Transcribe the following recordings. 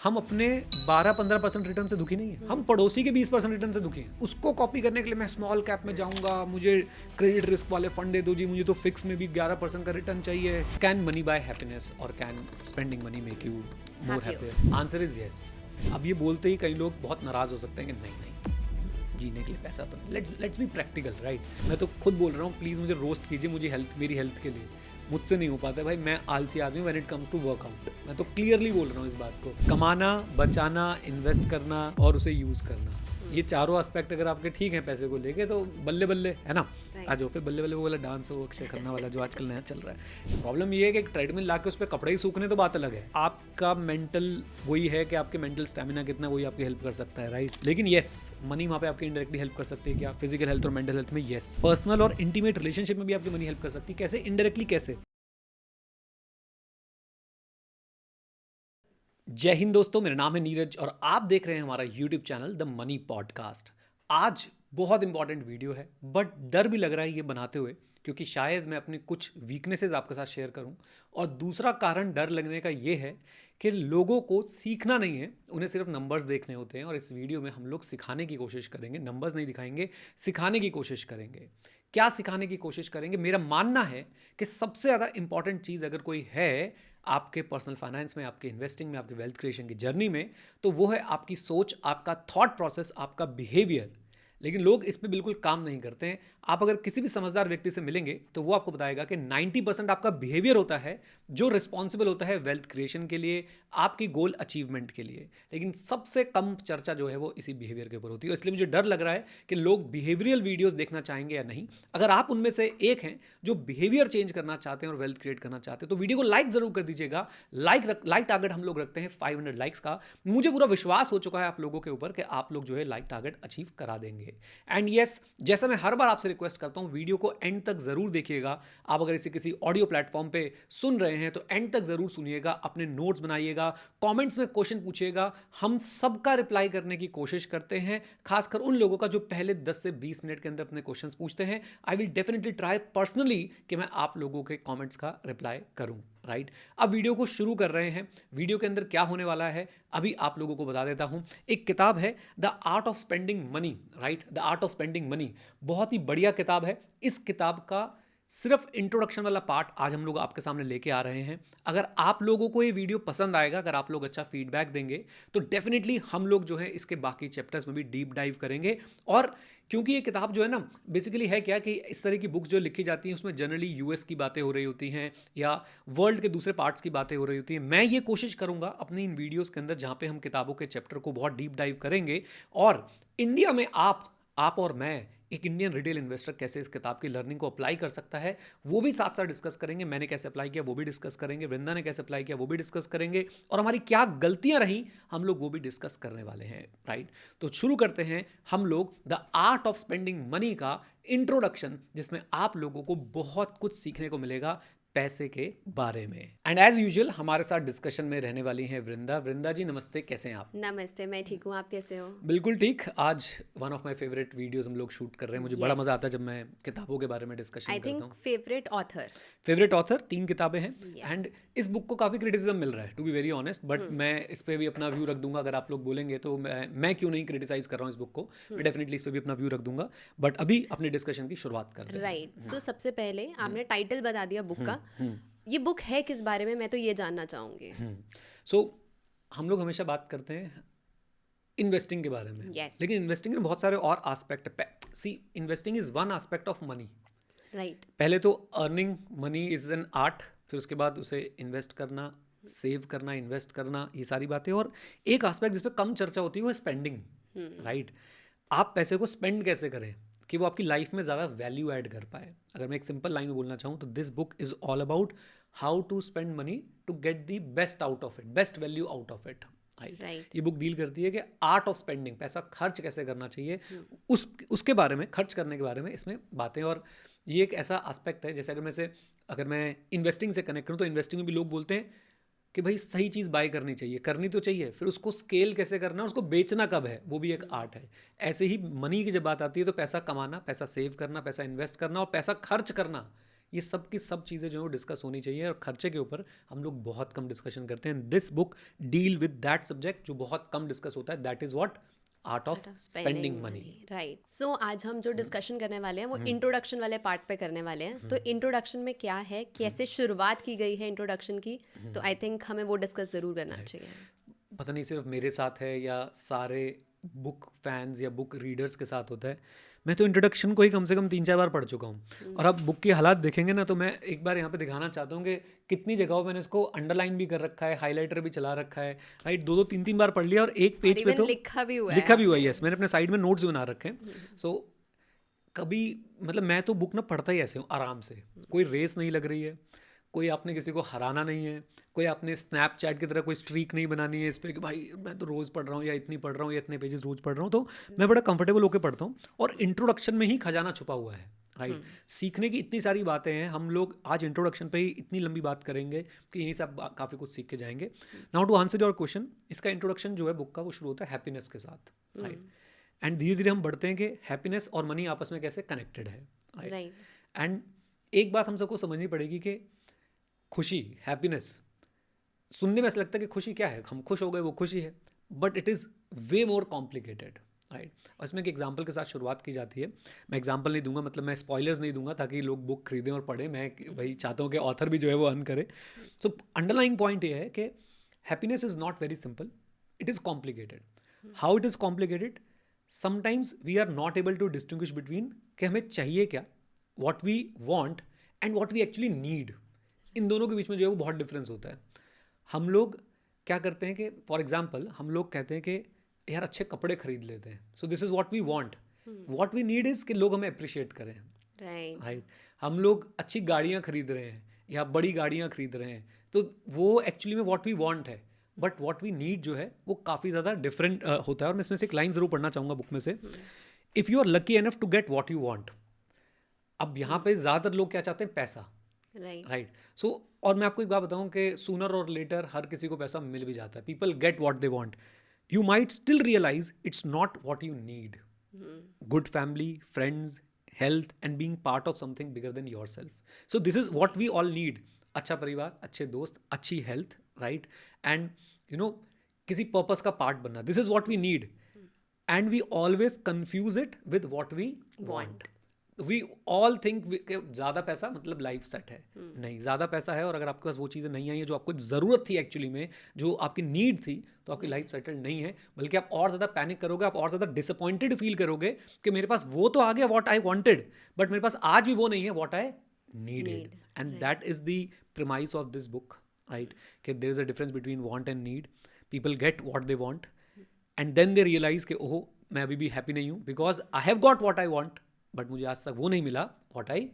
हम अपने 12-15% रिटर्न से दुखी नहीं है, हम पड़ोसी के 20% रिटर्न से दुखी हैं। उसको कॉपी करने के लिए मैं स्मॉल कैप में जाऊंगा, मुझे क्रेडिट रिस्क वाले फंड दे दो जी, मुझे तो फिक्स में भी 11% का रिटर्न चाहिए। कैन मनी बाय हैप्पीनेस और can spending money make you more happier? Answer is yes. अब ये बोलते ही कई लोग बहुत नाराज हो सकते हैं कि नहीं जीने के लिए पैसा तो नहीं। Let's be practical, right? मैं तो खुद बोल रहा हूँ, प्लीज़ मुझे रोस्ट कीजिए, मुझे मेरी हेल्थ के लिए, मुझसे नहीं हो पाता है भाई। मैं आलसी आदमी हूँ when it comes to workout. मैं तो क्लियरली बोल रहा हूँ इस बात को। कमाना, बचाना, इन्वेस्ट करना और उसे यूज़ करना, ये चारों एस्पेक्ट अगर आपके ठीक हैं पैसे को लेके तो बल्ले बल्ले, है ना? आ जाओ फिर बल्ले बल्ले वो वाला डांस हो अक्षय खन्ना वाला जो आजकल नया चल रहा है। प्रॉब्लम ये है कि एक ट्रेडमिल ला के उस पर कपड़े ही सूखने तो बात अलग है, आपका मेंटल वही है कि आपके मेंटल स्टेमिना कितना, वही आपकी हेल्प कर सकता है, राइट? लेकिन येस, मनी वहाँ पे आपकी इनडायरेक्टली हेल्प कर सकती है क्या? फिजिकल हेल्थ और मेंटल हेल्थ में येस। पर्सनल और इंटीमेट रिलेशनशिप में भी आपकी मनी हेल्प कर सकती है। कैसे? इनडायरेक्टली कैसे? जय हिंद दोस्तों, मेरा नाम है नीरज और आप देख रहे हैं हमारा YouTube channel the money podcast. आज बहुत इंपॉर्टेंट वीडियो है, बट डर भी लग रहा है ये बनाते हुए, क्योंकि शायद मैं अपनी कुछ वीकनेसेस आपके साथ शेयर करूं। और दूसरा कारण डर लगने का ये है कि लोगों को सीखना नहीं है, उन्हें सिर्फ नंबर्स देखने होते हैं। और इस वीडियो में हम लोग सिखाने की कोशिश करेंगे, नंबर्स नहीं दिखाएंगे, सिखाने की कोशिश करेंगे। क्या सिखाने की कोशिश करेंगे? मेरा मानना है कि सबसे ज़्यादा इंपॉर्टेंट चीज़ अगर कोई है आपके पर्सनल फाइनेंस में, आपके इन्वेस्टिंग में, आपके वेल्थ क्रिएशन की जर्नी में, तो वो है आपकी सोच, आपका थॉट प्रोसेस, आपका बिहेवियर। लेकिन लोग इस पे बिल्कुल काम नहीं करते हैं। आप अगर किसी भी समझदार व्यक्ति से मिलेंगे तो वो आपको बताएगा कि 90% आपका बिहेवियर होता है जो रिस्पॉन्सिबल होता है वेल्थ क्रिएशन के लिए, आपकी गोल अचीवमेंट के लिए। लेकिन सबसे कम चर्चा जो है वो इसी बिहेवियर के ऊपर होती है। इसलिए मुझे डर लग रहा है कि लोग बिहेवियरल वीडियोस देखना चाहेंगे या नहीं। अगर आप उनमें से एक हैं जो बिहेवियर चेंज करना चाहते हैं और वेल्थ क्रिएट करना चाहते हैं तो वीडियो को लाइक जरूर कर दीजिएगा। लाइक टारगेट हम लोग रखते हैं 500 लाइक्स का। मुझे पूरा विश्वास हो चुका है आप लोगों के ऊपर कि आप लोग जो है लाइक टारगेट अचीव करा देंगे। एंड यस, जैसा मैं हर बार आपसे रिक्वेस्ट करता हूं, वीडियो को एंड तक जरूर देखिएगा। आप अगर इसे किसी ऑडियो प्लेटफॉर्म पे सुन रहे हैं तो एंड तक जरूर सुनिएगा, अपने नोट्स बनाइएगा, कमेंट्स में क्वेश्चन पूछिएगा। हम सबका रिप्लाई करने की कोशिश करते हैं, खासकर उन लोगों का जो पहले 10 से 20 मिनट के अंदर अपने क्वेश्चंस पूछते हैं। I will definitely try personally कि मैं आप लोगों के कमेंट्स का रिप्लाई करूं, राइट? अब वीडियो को शुरू कर रहे हैं। वीडियो के अंदर क्या होने वाला है अभी आप लोगों को बता देता हूं। एक किताब है the art of spending money, right? The art of spending money, बहुत ही बढ़िया किताब है। इस किताब का सिर्फ इंट्रोडक्शन वाला पार्ट आज हम लोग आपके सामने लेके आ रहे हैं। अगर आप लोगों को ये वीडियो पसंद आएगा, अगर आप लोग अच्छा फीडबैक देंगे तो डेफिनेटली हम लोग जो है इसके बाकी चैप्टर्स में भी डीप डाइव करेंगे। और क्योंकि ये किताब जो है ना, बेसिकली है क्या कि इस तरह की बुक्स जो लिखी जाती हैं उसमें जनरली यूएस की बातें हो रही होती हैं या वर्ल्ड के दूसरे पार्ट्स की बातें हो रही होती हैं। मैं ये कोशिश करूंगा अपनी इन वीडियोस के अंदर, जहाँ पे हम किताबों के चैप्टर को बहुत डीप डाइव करेंगे और इंडिया में आप और मैं, एक इंडियन रिटेल इन्वेस्टर कैसे इस किताब की लर्निंग को अप्लाई कर सकता है वो भी साथ साथ डिस्कस करेंगे। मैंने कैसे अप्लाई किया वो भी डिस्कस करेंगे, वृंदा ने कैसे अप्लाई किया वो भी डिस्कस करेंगे, और हमारी क्या गलतियां रही हम लोग वो भी डिस्कस करने वाले हैं, राइट? तो शुरू करते हैं हम लोग the art of spending money का इंट्रोडक्शन, जिसमें आप लोगों को बहुत कुछ सीखने को मिलेगा पैसे के बारे में। एंड एज यूजुअल हमारे साथ डिस्कशन में रहने वाली हैं वृंदा। वृंदा जी नमस्ते, कैसे हैं आप? नमस्ते, मैं ठीक हूँ, आप कैसे हो? बिल्कुल ठीक। आज one of my favourite videos हम लोग शूट कर रहे हैं। मुझे बड़ा मजा आता है जब मैं किताबों के बारे में डिस्कशन आई करता थिंक हूँ। Favourite author. फेवरेट ऑथर 3 किताबें हैं एंड इस बुक को काफ़ी क्रिटिसिज्म मिल रहा है, to be very honest, but मैं इस पर भी अपना व्यू रख दूंगा। अगर आप लोग बोलेंगे तो मैं क्यों नहीं क्रिटिसाइज कर रहा हूँ इस बुक को, मैं डेफिनेटली इस पर भी अपना व्यू रख दूंगा। बट अभी अपनी डिस्कशन की शुरुआत करते हैं। राइट, सो सबसे पहले आपने टाइटल बता दिया बुक का। ये बुक है किस बारे में, मैं तो ये जानना चाहूँगी। सो हम लोग हमेशा बात करते हैं इन्वेस्टिंग के बारे में, Yes. लेकिन इन्वेस्टिंग में बहुत सारे और एस्पेक्ट है। See, investing is one aspect of money. Right, पहले तो earning money is an art, फिर उसके बाद उसे इन्वेस्ट करना, सेव करना, इन्वेस्ट करना, ये सारी बातें। और एक एस्पेक्ट जिस पे कम चर्चा होती है वो है स्पेंडिंग, राइट? आप पैसे को स्पेंड कैसे करें कि वो आपकी लाइफ में ज़्यादा वैल्यू ऐड कर पाए। अगर मैं एक सिंपल लाइन में बोलना चाहूँ तो this book is all about how to spend money to get the best out of it, best value out of it, right? ये बुक डील करती है कि आर्ट ऑफ स्पेंडिंग, पैसा खर्च कैसे करना चाहिए, उसके बारे में, खर्च करने के बारे में इसमें बातें। और ये एक ऐसा एस्पेक्ट है, जैसे अगर मैं इन्वेस्टिंग से कनेक्ट करूँ तो इन्वेस्टिंग में भी लोग बोलते हैं कि भाई सही चीज़ बाय करनी चाहिए, करनी तो चाहिए, फिर उसको स्केल कैसे करना, उसको बेचना कब है, वो भी एक आर्ट है। ऐसे ही मनी की जब बात आती है तो पैसा कमाना, पैसा सेव करना, पैसा इन्वेस्ट करना और पैसा खर्च करना, ये सब की सब चीज़ें जो है डिस्कस होनी चाहिए, और खर्चे के ऊपर हम लोग बहुत कम डिस्कशन करते हैं. This book deal with that subject जो बहुत कम डिस्कस होता है. That is what art of spending money. Right. So आज हम जो डिस्कशन करने वाले हैं वो इंट्रोडक्शन वाले पार्ट पे करने वाले हैं. तो इंट्रोडक्शन में क्या है, कैसे शुरुआत की गई है इंट्रोडक्शन की, तो आई थिंक हमें वो डिस्कस ज़रूर करना चाहिए. पता नहीं सिर्फ मेरे साथ है या सारे बुक फैंस या बुक रीडर्स के साथ होता है. मैं तो इंट्रोडक्शन को ही कम से कम 3-4 बार पढ़ चुका हूँ. और आप बुक के हालात देखेंगे ना, तो मैं एक बार यहाँ पे दिखाना चाहता हूँ कि कितनी जगहों मैंने इसको अंडरलाइन भी कर रखा है, हाईलाइटर भी चला रखा है. राइट, 2-3 बार पढ़ लिया, और एक पेज पे तो लिखा भी हुआ है. यस, मैंने अपने साइड में नोट्स बना रखे हैं. सो कभी मतलब मैं तो बुक ना पढ़ता ही ऐसे हूँ आराम से. कोई रेस नहीं लग रही है, कोई आपने किसी को हराना नहीं है, कोई आपने स्नैपचैट की तरह कोई स्ट्रीक नहीं बनानी है इस पर कि भाई मैं तो रोज़ पढ़ रहा हूँ या इतनी पढ़ रहा हूँ या इतने पेजेस रोज़ पढ़ रहा हूँ. तो मैं बड़ा कंफर्टेबल होकर पढ़ता हूँ, और इंट्रोडक्शन में ही खजाना छुपा हुआ है. राइट, सीखने की इतनी सारी बातें हैं. हम लोग आज इंट्रोडक्शन पे ही इतनी लंबी बात करेंगे कि यहीं से आप काफ़ी कुछ सीख के जाएंगे. Now to answer your question, इसका इंट्रोडक्शन जो है बुक का वो शुरू होता है हैप्पीनेस के साथ. राइट, एंड धीरे धीरे हम बढ़ते हैं कि हैप्पीनेस और मनी आपस में कैसे कनेक्टेड है. राइट, एंड एक बात हम सबको समझनी पड़ेगी कि खुशी, हैप्पीनेस, सुनने में ऐसा लगता है कि खुशी क्या है, हम खुश हो गए वो खुशी है, but it is way more complicated. Right, और इसमें एक एग्जाम्पल के साथ शुरुआत की जाती है. मैं एग्जाम्पल नहीं दूंगा, मतलब मैं स्पॉयलर्स नहीं दूंगा ताकि लोग बुक खरीदें और पढ़ें. मैं भाई चाहता हूँ कि ऑथर भी जो है वो अर्न करे. सो अंडरलाइंग पॉइंट ये है कि happiness is not very simple, it is complicated. How it is complicated? Sometimes we are not able to distinguish between कि हमें चाहिए क्या, what we want and what we actually need. इन दोनों के बीच में जो है वो बहुत डिफरेंस होता है. हम लोग क्या करते हैं कि फॉर एग्जाम्पल हम लोग कहते हैं कि यार अच्छे कपड़े खरीद लेते हैं, so this is what we want. What we need is कि लोग हमें अप्रिशिएट करें. राइट, हम लोग अच्छी गाड़ियाँ खरीद रहे हैं या बड़ी गाड़ियाँ खरीद रहे हैं, तो वो एक्चुअली में व्हाट वी वांट है, बट व्हाट वी नीड जो है वो काफ़ी ज़्यादा डिफरेंट होता है. और मैं इसमें से एक लाइन ज़रूर पढ़ना चाहूँगा बुक में से. If you are lucky enough to get what you want. अब यहाँ पे ज़्यादातर लोग क्या चाहते हैं, पैसा. राइट, सो और मैं आपको एक बात बताऊं कि सूनर और लेटर हर किसी को पैसा मिल भी जाता है. People get what they want. You might still realise it's not what you need. Good family, friends, health and being part of something bigger than yourself. So this is what we all need. अच्छा परिवार, अच्छे दोस्त, अच्छी health. Right, and you know किसी purpose का part बनना. This is what we need, and we always confuse it with what we want. We all think ज़्यादा पैसा मतलब लाइफ सेट है. नहीं, ज़्यादा पैसा है और अगर आपके पास वो चीज़ें नहीं आई हैं जो आपको ज़रूरत थी एक्चुअली में, जो आपकी नीड थी, तो आपकी लाइफ सेटल्ड नहीं है. बल्कि आप और ज़्यादा पैनिक करोगे, आप और ज़्यादा डिसअपॉइंटेड फील करोगे कि मेरे पास वो तो आ गया व्हाट आई वांटेड, बट मेरे पास आज भी वो नहीं है what I needed. And that is the premise of this book. Right, कि there is a difference between want and need. People get what they want and then they realise कि ओह मैं अभी भी हैप्पी नहीं हूँ because I have got what I want, but मुझे आज तक वो नहीं मिला व्हाट आई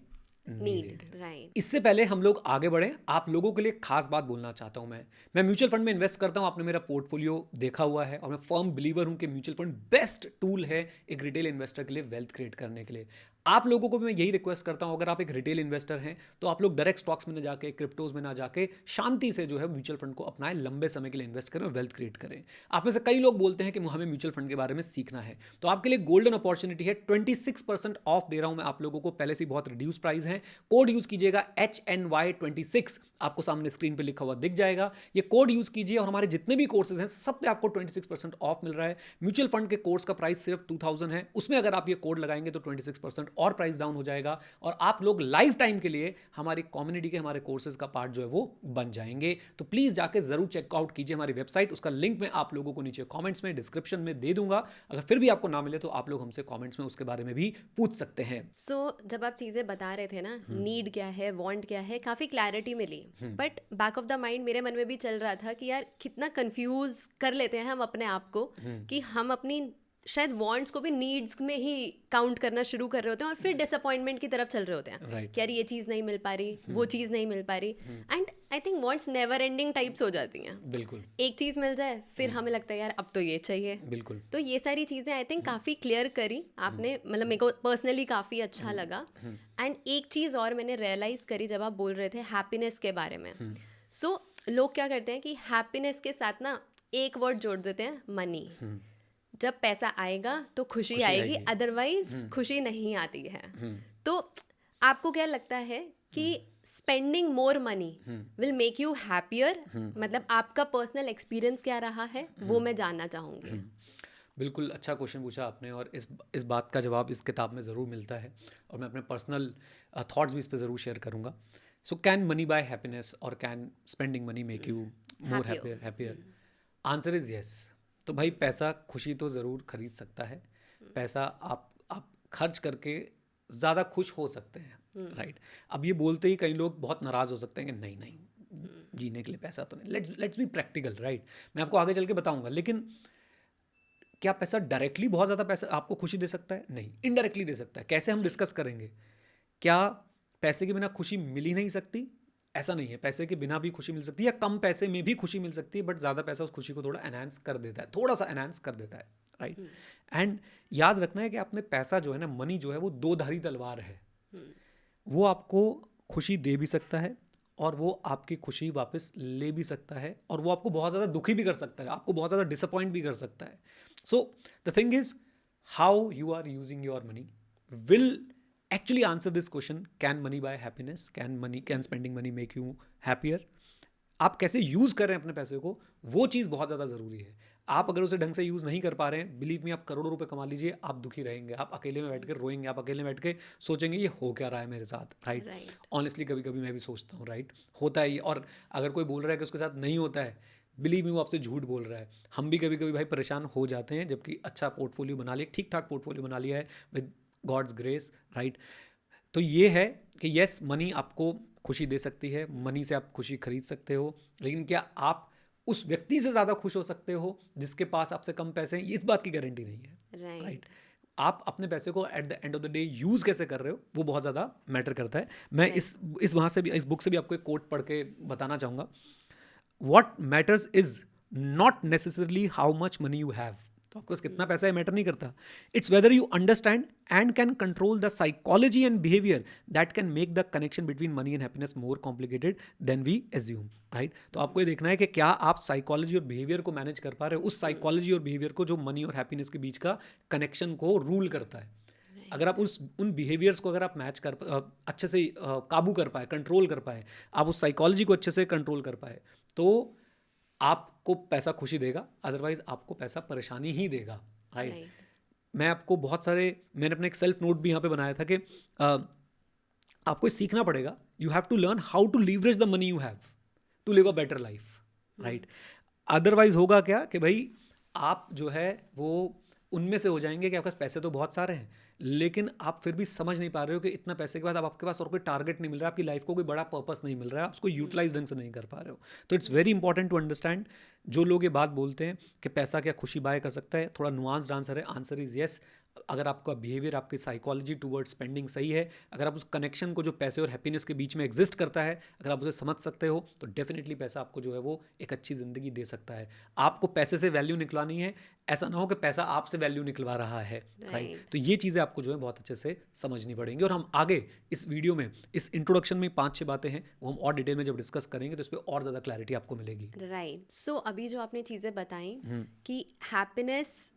नीडेड. राइट, इससे पहले हम लोग आगे बढ़े, आप लोगों के लिए खास बात बोलना चाहता हूं. मैं म्यूचुअल फंड में इन्वेस्ट करता हूं. आपने मेरा पोर्टफोलियो देखा हुआ है, और मैं फर्म बिलीवर हूं कि म्यूचुअल फंड बेस्ट टूल है एक रिटेल इन्वेस्टर के लिए वेल्थ क्रिएट करने के लिए. आप लोगों को भी मैं यही रिक्वेस्ट करता हूं, अगर आप एक रिटेल इन्वेस्टर हैं तो आप लोग डायरेक्ट स्टॉक्स में ना जाके, क्रिप्टोज में ना जाके, शांति से जो है म्यूचुअल फंड को अपनाएं, लंबे समय के लिए इन्वेस्ट करें और वेल्थ क्रिएट करें. आप में से कई लोग बोलते हैं कि हमें म्यूचुअल फंड के बारे में सीखना है, तो आपके लिए गोल्डन अपॉर्चुनिटी है. 26% ऑफ दे रहा हूं मैं आप लोगों को, पहले से बहुत रिड्यूस प्राइस है. कोड यूज कीजिएगा HNY26, आपको सामने स्क्रीन पे लिखा हुआ दिख जाएगा. ये कोड यूज कीजिए और हमारे जितने भी कोर्सेज हैं सब पे आपको 26% ऑफ मिल रहा है. म्यूचुअल फंड के कोर्स का प्राइस सिर्फ 2000 है, उसमें अगर आप ये कोड लगाएंगे तो 26% और प्राइस डाउन हो जाएगा, और आप लोग लाइफ टाइम के लिए हमारी कम्युनिटी के, हमारे कोर्सेज का पार्ट जो है वो बन जाएंगे. तो प्लीज जाके जरूर चेकआउट कीजिए हमारी वेबसाइट. उसका लिंक मैं आप लोगों को नीचे कॉमेंट्स में, डिस्क्रिप्शन में दे दूंगा. अगर फिर भी आपको ना मिले तो आप लोग हमसे कॉमेंट्स में उसके बारे में भी पूछ सकते हैं. सो जब आप चीजें बता रहे थे ना, नीड क्या है, वांट क्या है, काफी क्लैरिटी मिली. But back of the mind मेरे मन में भी चल रहा था कि यार कितना कंफ्यूज कर लेते हैं हम अपने आप को, कि हम अपनी शायद वांट्स को भी नीड्स में ही काउंट करना शुरू कर रहे होते हैं और फिर डिसअपॉइंटमेंट की तरफ चल रहे होते हैं कि यार ये चीज़ नहीं मिल पा रही, वो चीज़ नहीं मिल पा रही. And I think wants never ending types हो जाती हैं. बिल्कुल, एक चीज़ मिल जाए फिर हमें लगता है यार अब तो ये चाहिए. बिल्कुल. तो ये सारी चीज़ें आई थिंक काफ़ी क्लियर करी आपने, मतलब मेरे को पर्सनली काफ़ी अच्छा लगा. एंड एक चीज़ और मैंने रियलाइज़ करी जब आप बोल रहे थे हैप्पीनेस के बारे में. सो लोग क्या करते हैं कि हैप्पीनेस के साथ ना एक वर्ड जोड़ देते हैं, मनी. जब पैसा आएगा तो खुशी आएगी, अदरवाइज खुशी नहीं आती है. तो आपको क्या लगता है कि spending more money will make you happier, मतलब आपका पर्सनल एक्सपीरियंस क्या रहा है वो मैं जानना चाहूँगी। बिल्कुल अच्छा क्वेश्चन पूछा आपने, और इस बात का जवाब इस किताब में ज़रूर मिलता है, और मैं अपने पर्सनल थॉट्स भी इस पे ज़रूर शेयर करूँगा। So can money buy happiness और can spending money make you more happier? Answer is yes. तो भाई पैसा खुशी तो ज़रूर खरीद सकता है, पैसा आप खर्च करके ज़्यादा खुश हो सकते हैं, राइट। अब ये बोलते ही कई लोग बहुत नाराज़ हो सकते हैं कि नहीं नहीं, जीने के लिए पैसा तो नहीं। Let's be practical, right. मैं आपको आगे चल के बताऊंगा, लेकिन क्या पैसा डायरेक्टली बहुत ज़्यादा पैसा आपको खुशी दे सकता है? नहीं, इनडायरेक्टली दे सकता है। कैसे, हम डिस्कस करेंगे। क्या पैसे के बिना खुशी मिल ही नहीं सकती? ऐसा नहीं है, पैसे के बिना भी खुशी मिल सकती है, या कम पैसे में भी खुशी मिल सकती है, बट ज़्यादा पैसा उस खुशी को थोड़ा एनहांस कर देता है, थोड़ा सा एनहांस कर देता है, राइट। एंड याद रखना है कि आपने पैसा जो है ना, मनी जो है वो दो धारी तलवार है। वो आपको खुशी दे भी सकता है, और वो आपकी खुशी वापस ले भी सकता है, और वो आपको बहुत ज़्यादा दुखी भी कर सकता है, आपको बहुत ज़्यादा डिसअपॉइंट भी कर सकता है। So the thing is, how you are using your money will actually answer this question, can money buy happiness, can spending money make you happier? आप कैसे यूज़ कर रहे हैं अपने पैसे को, वो चीज़ बहुत ज़्यादा ज़रूरी है। आप अगर उसे ढंग से यूज़ नहीं कर पा रहे हैं, बिलीव मी, आप करोड़ों रुपए कमा लीजिए, आप दुखी रहेंगे, आप अकेले में बैठ कर रोएंगे, आप अकेले में बैठ के सोचेंगे ये हो क्या रहा है मेरे साथ, राइट। ऑनेस्टली कभी कभी मैं भी सोचता हूँ, राइट, होता है ये। और अगर कोई बोल रहा है कि उसके साथ नहीं होता है, बिलीव मी, वो आपसे झूठ बोल रहा है। हम भी कभी कभी भाई परेशान हो जाते हैं, जबकि अच्छा पोर्टफोलियो बना लिया, ठीक ठाक पोर्टफोलियो बना लिया है विद गॉड्स ग्रेस, राइट। तो ये है कि यस, मनी आपको खुशी दे सकती है, मनी से आप खुशी खरीद सकते हो, लेकिन क्या आप उस व्यक्ति से ज़्यादा खुश हो सकते हो जिसके पास आपसे कम पैसे हैं? इस बात की गारंटी नहीं है, राइट। आप अपने पैसे को at the end of the day use कैसे कर रहे हो, वो बहुत ज़्यादा मैटर करता है। मैं इस वहाँ से भी, इस बुक से भी आपको एक कोट पढ़ के बताना चाहूँगा। What matters is not necessarily how much money you have. तो आपके पास कितना पैसा है मैटर नहीं करता। It's whether you understand and can control the psychology and behaviour that can make the connection between money and happiness more complicated than we assume, right. तो आपको ये देखना है कि क्या आप साइकोलॉजी और बिहेवियर को मैनेज कर पा रहे हो, उस साइकोलॉजी और बिहेवियर को जो मनी और हैप्पीनेस के बीच का कनेक्शन को रूल करता है। अगर आप उन बिहेवियर्स को अगर आप मैच कर अच्छे से काबू कर पाए, कंट्रोल कर पाए, आप उस साइकोलॉजी को अच्छे से कंट्रोल कर पाए, तो आपको पैसा खुशी देगा, अदरवाइज आपको पैसा परेशानी ही देगा, राइट। मैं आपको बहुत सारे, मैंने अपने एक सेल्फ नोट भी यहाँ पे बनाया था कि आपको सीखना पड़ेगा, you have to learn how to leverage the money you have to live a better life, right. Otherwise होगा क्या कि भाई आप जो है वो उनमें से हो जाएंगे कि आपके पास पैसे तो बहुत सारे हैं, लेकिन आप फिर भी समझ नहीं पा रहे हो कि इतना पैसे के बाद अब आपके पास और कोई टारगेट नहीं मिल रहा है, आपकी लाइफ को कोई बड़ा पर्पस नहीं मिल रहा है, आप उसको यूटिलाइज ढंग से नहीं कर पा रहे हो। तो it's very important to understand, जो लोग ये बात बोलते हैं कि पैसा क्या खुशी बाय कर सकता है, थोड़ा नुआंस्ड आंसर है। Answer is yes. अगर आपका बिहेवियर, आपकी साइकोलॉजी टूवर्ड्स स्पेंडिंग सही है, अगर आप उस कनेक्शन को जो पैसे और हैप्पीनेस के बीच में एग्जिस्ट करता है, अगर आप उसे समझ सकते हो, तो डेफिनेटली पैसा आपको जो है वो एक अच्छी ज़िंदगी दे सकता है। आपको पैसे से वैल्यू निकलवानी है, ऐसा ना हो कि पैसा आपसे वैल्यू निकलवा रहा है, राइट। तो ये चीज़ें आपको जो है बहुत अच्छे से समझनी पड़ेंगी, और हम आगे इस वीडियो में, इस इंट्रोडक्शन में 5-6 बातें हैं, वो हम और डिटेल में जब डिस्कस करेंगे तो इस पर और ज़्यादा क्लैरिटी आपको मिलेगी, राइट। सो अभी जो आपने चीज़ें बताई कि हैप्पीनेस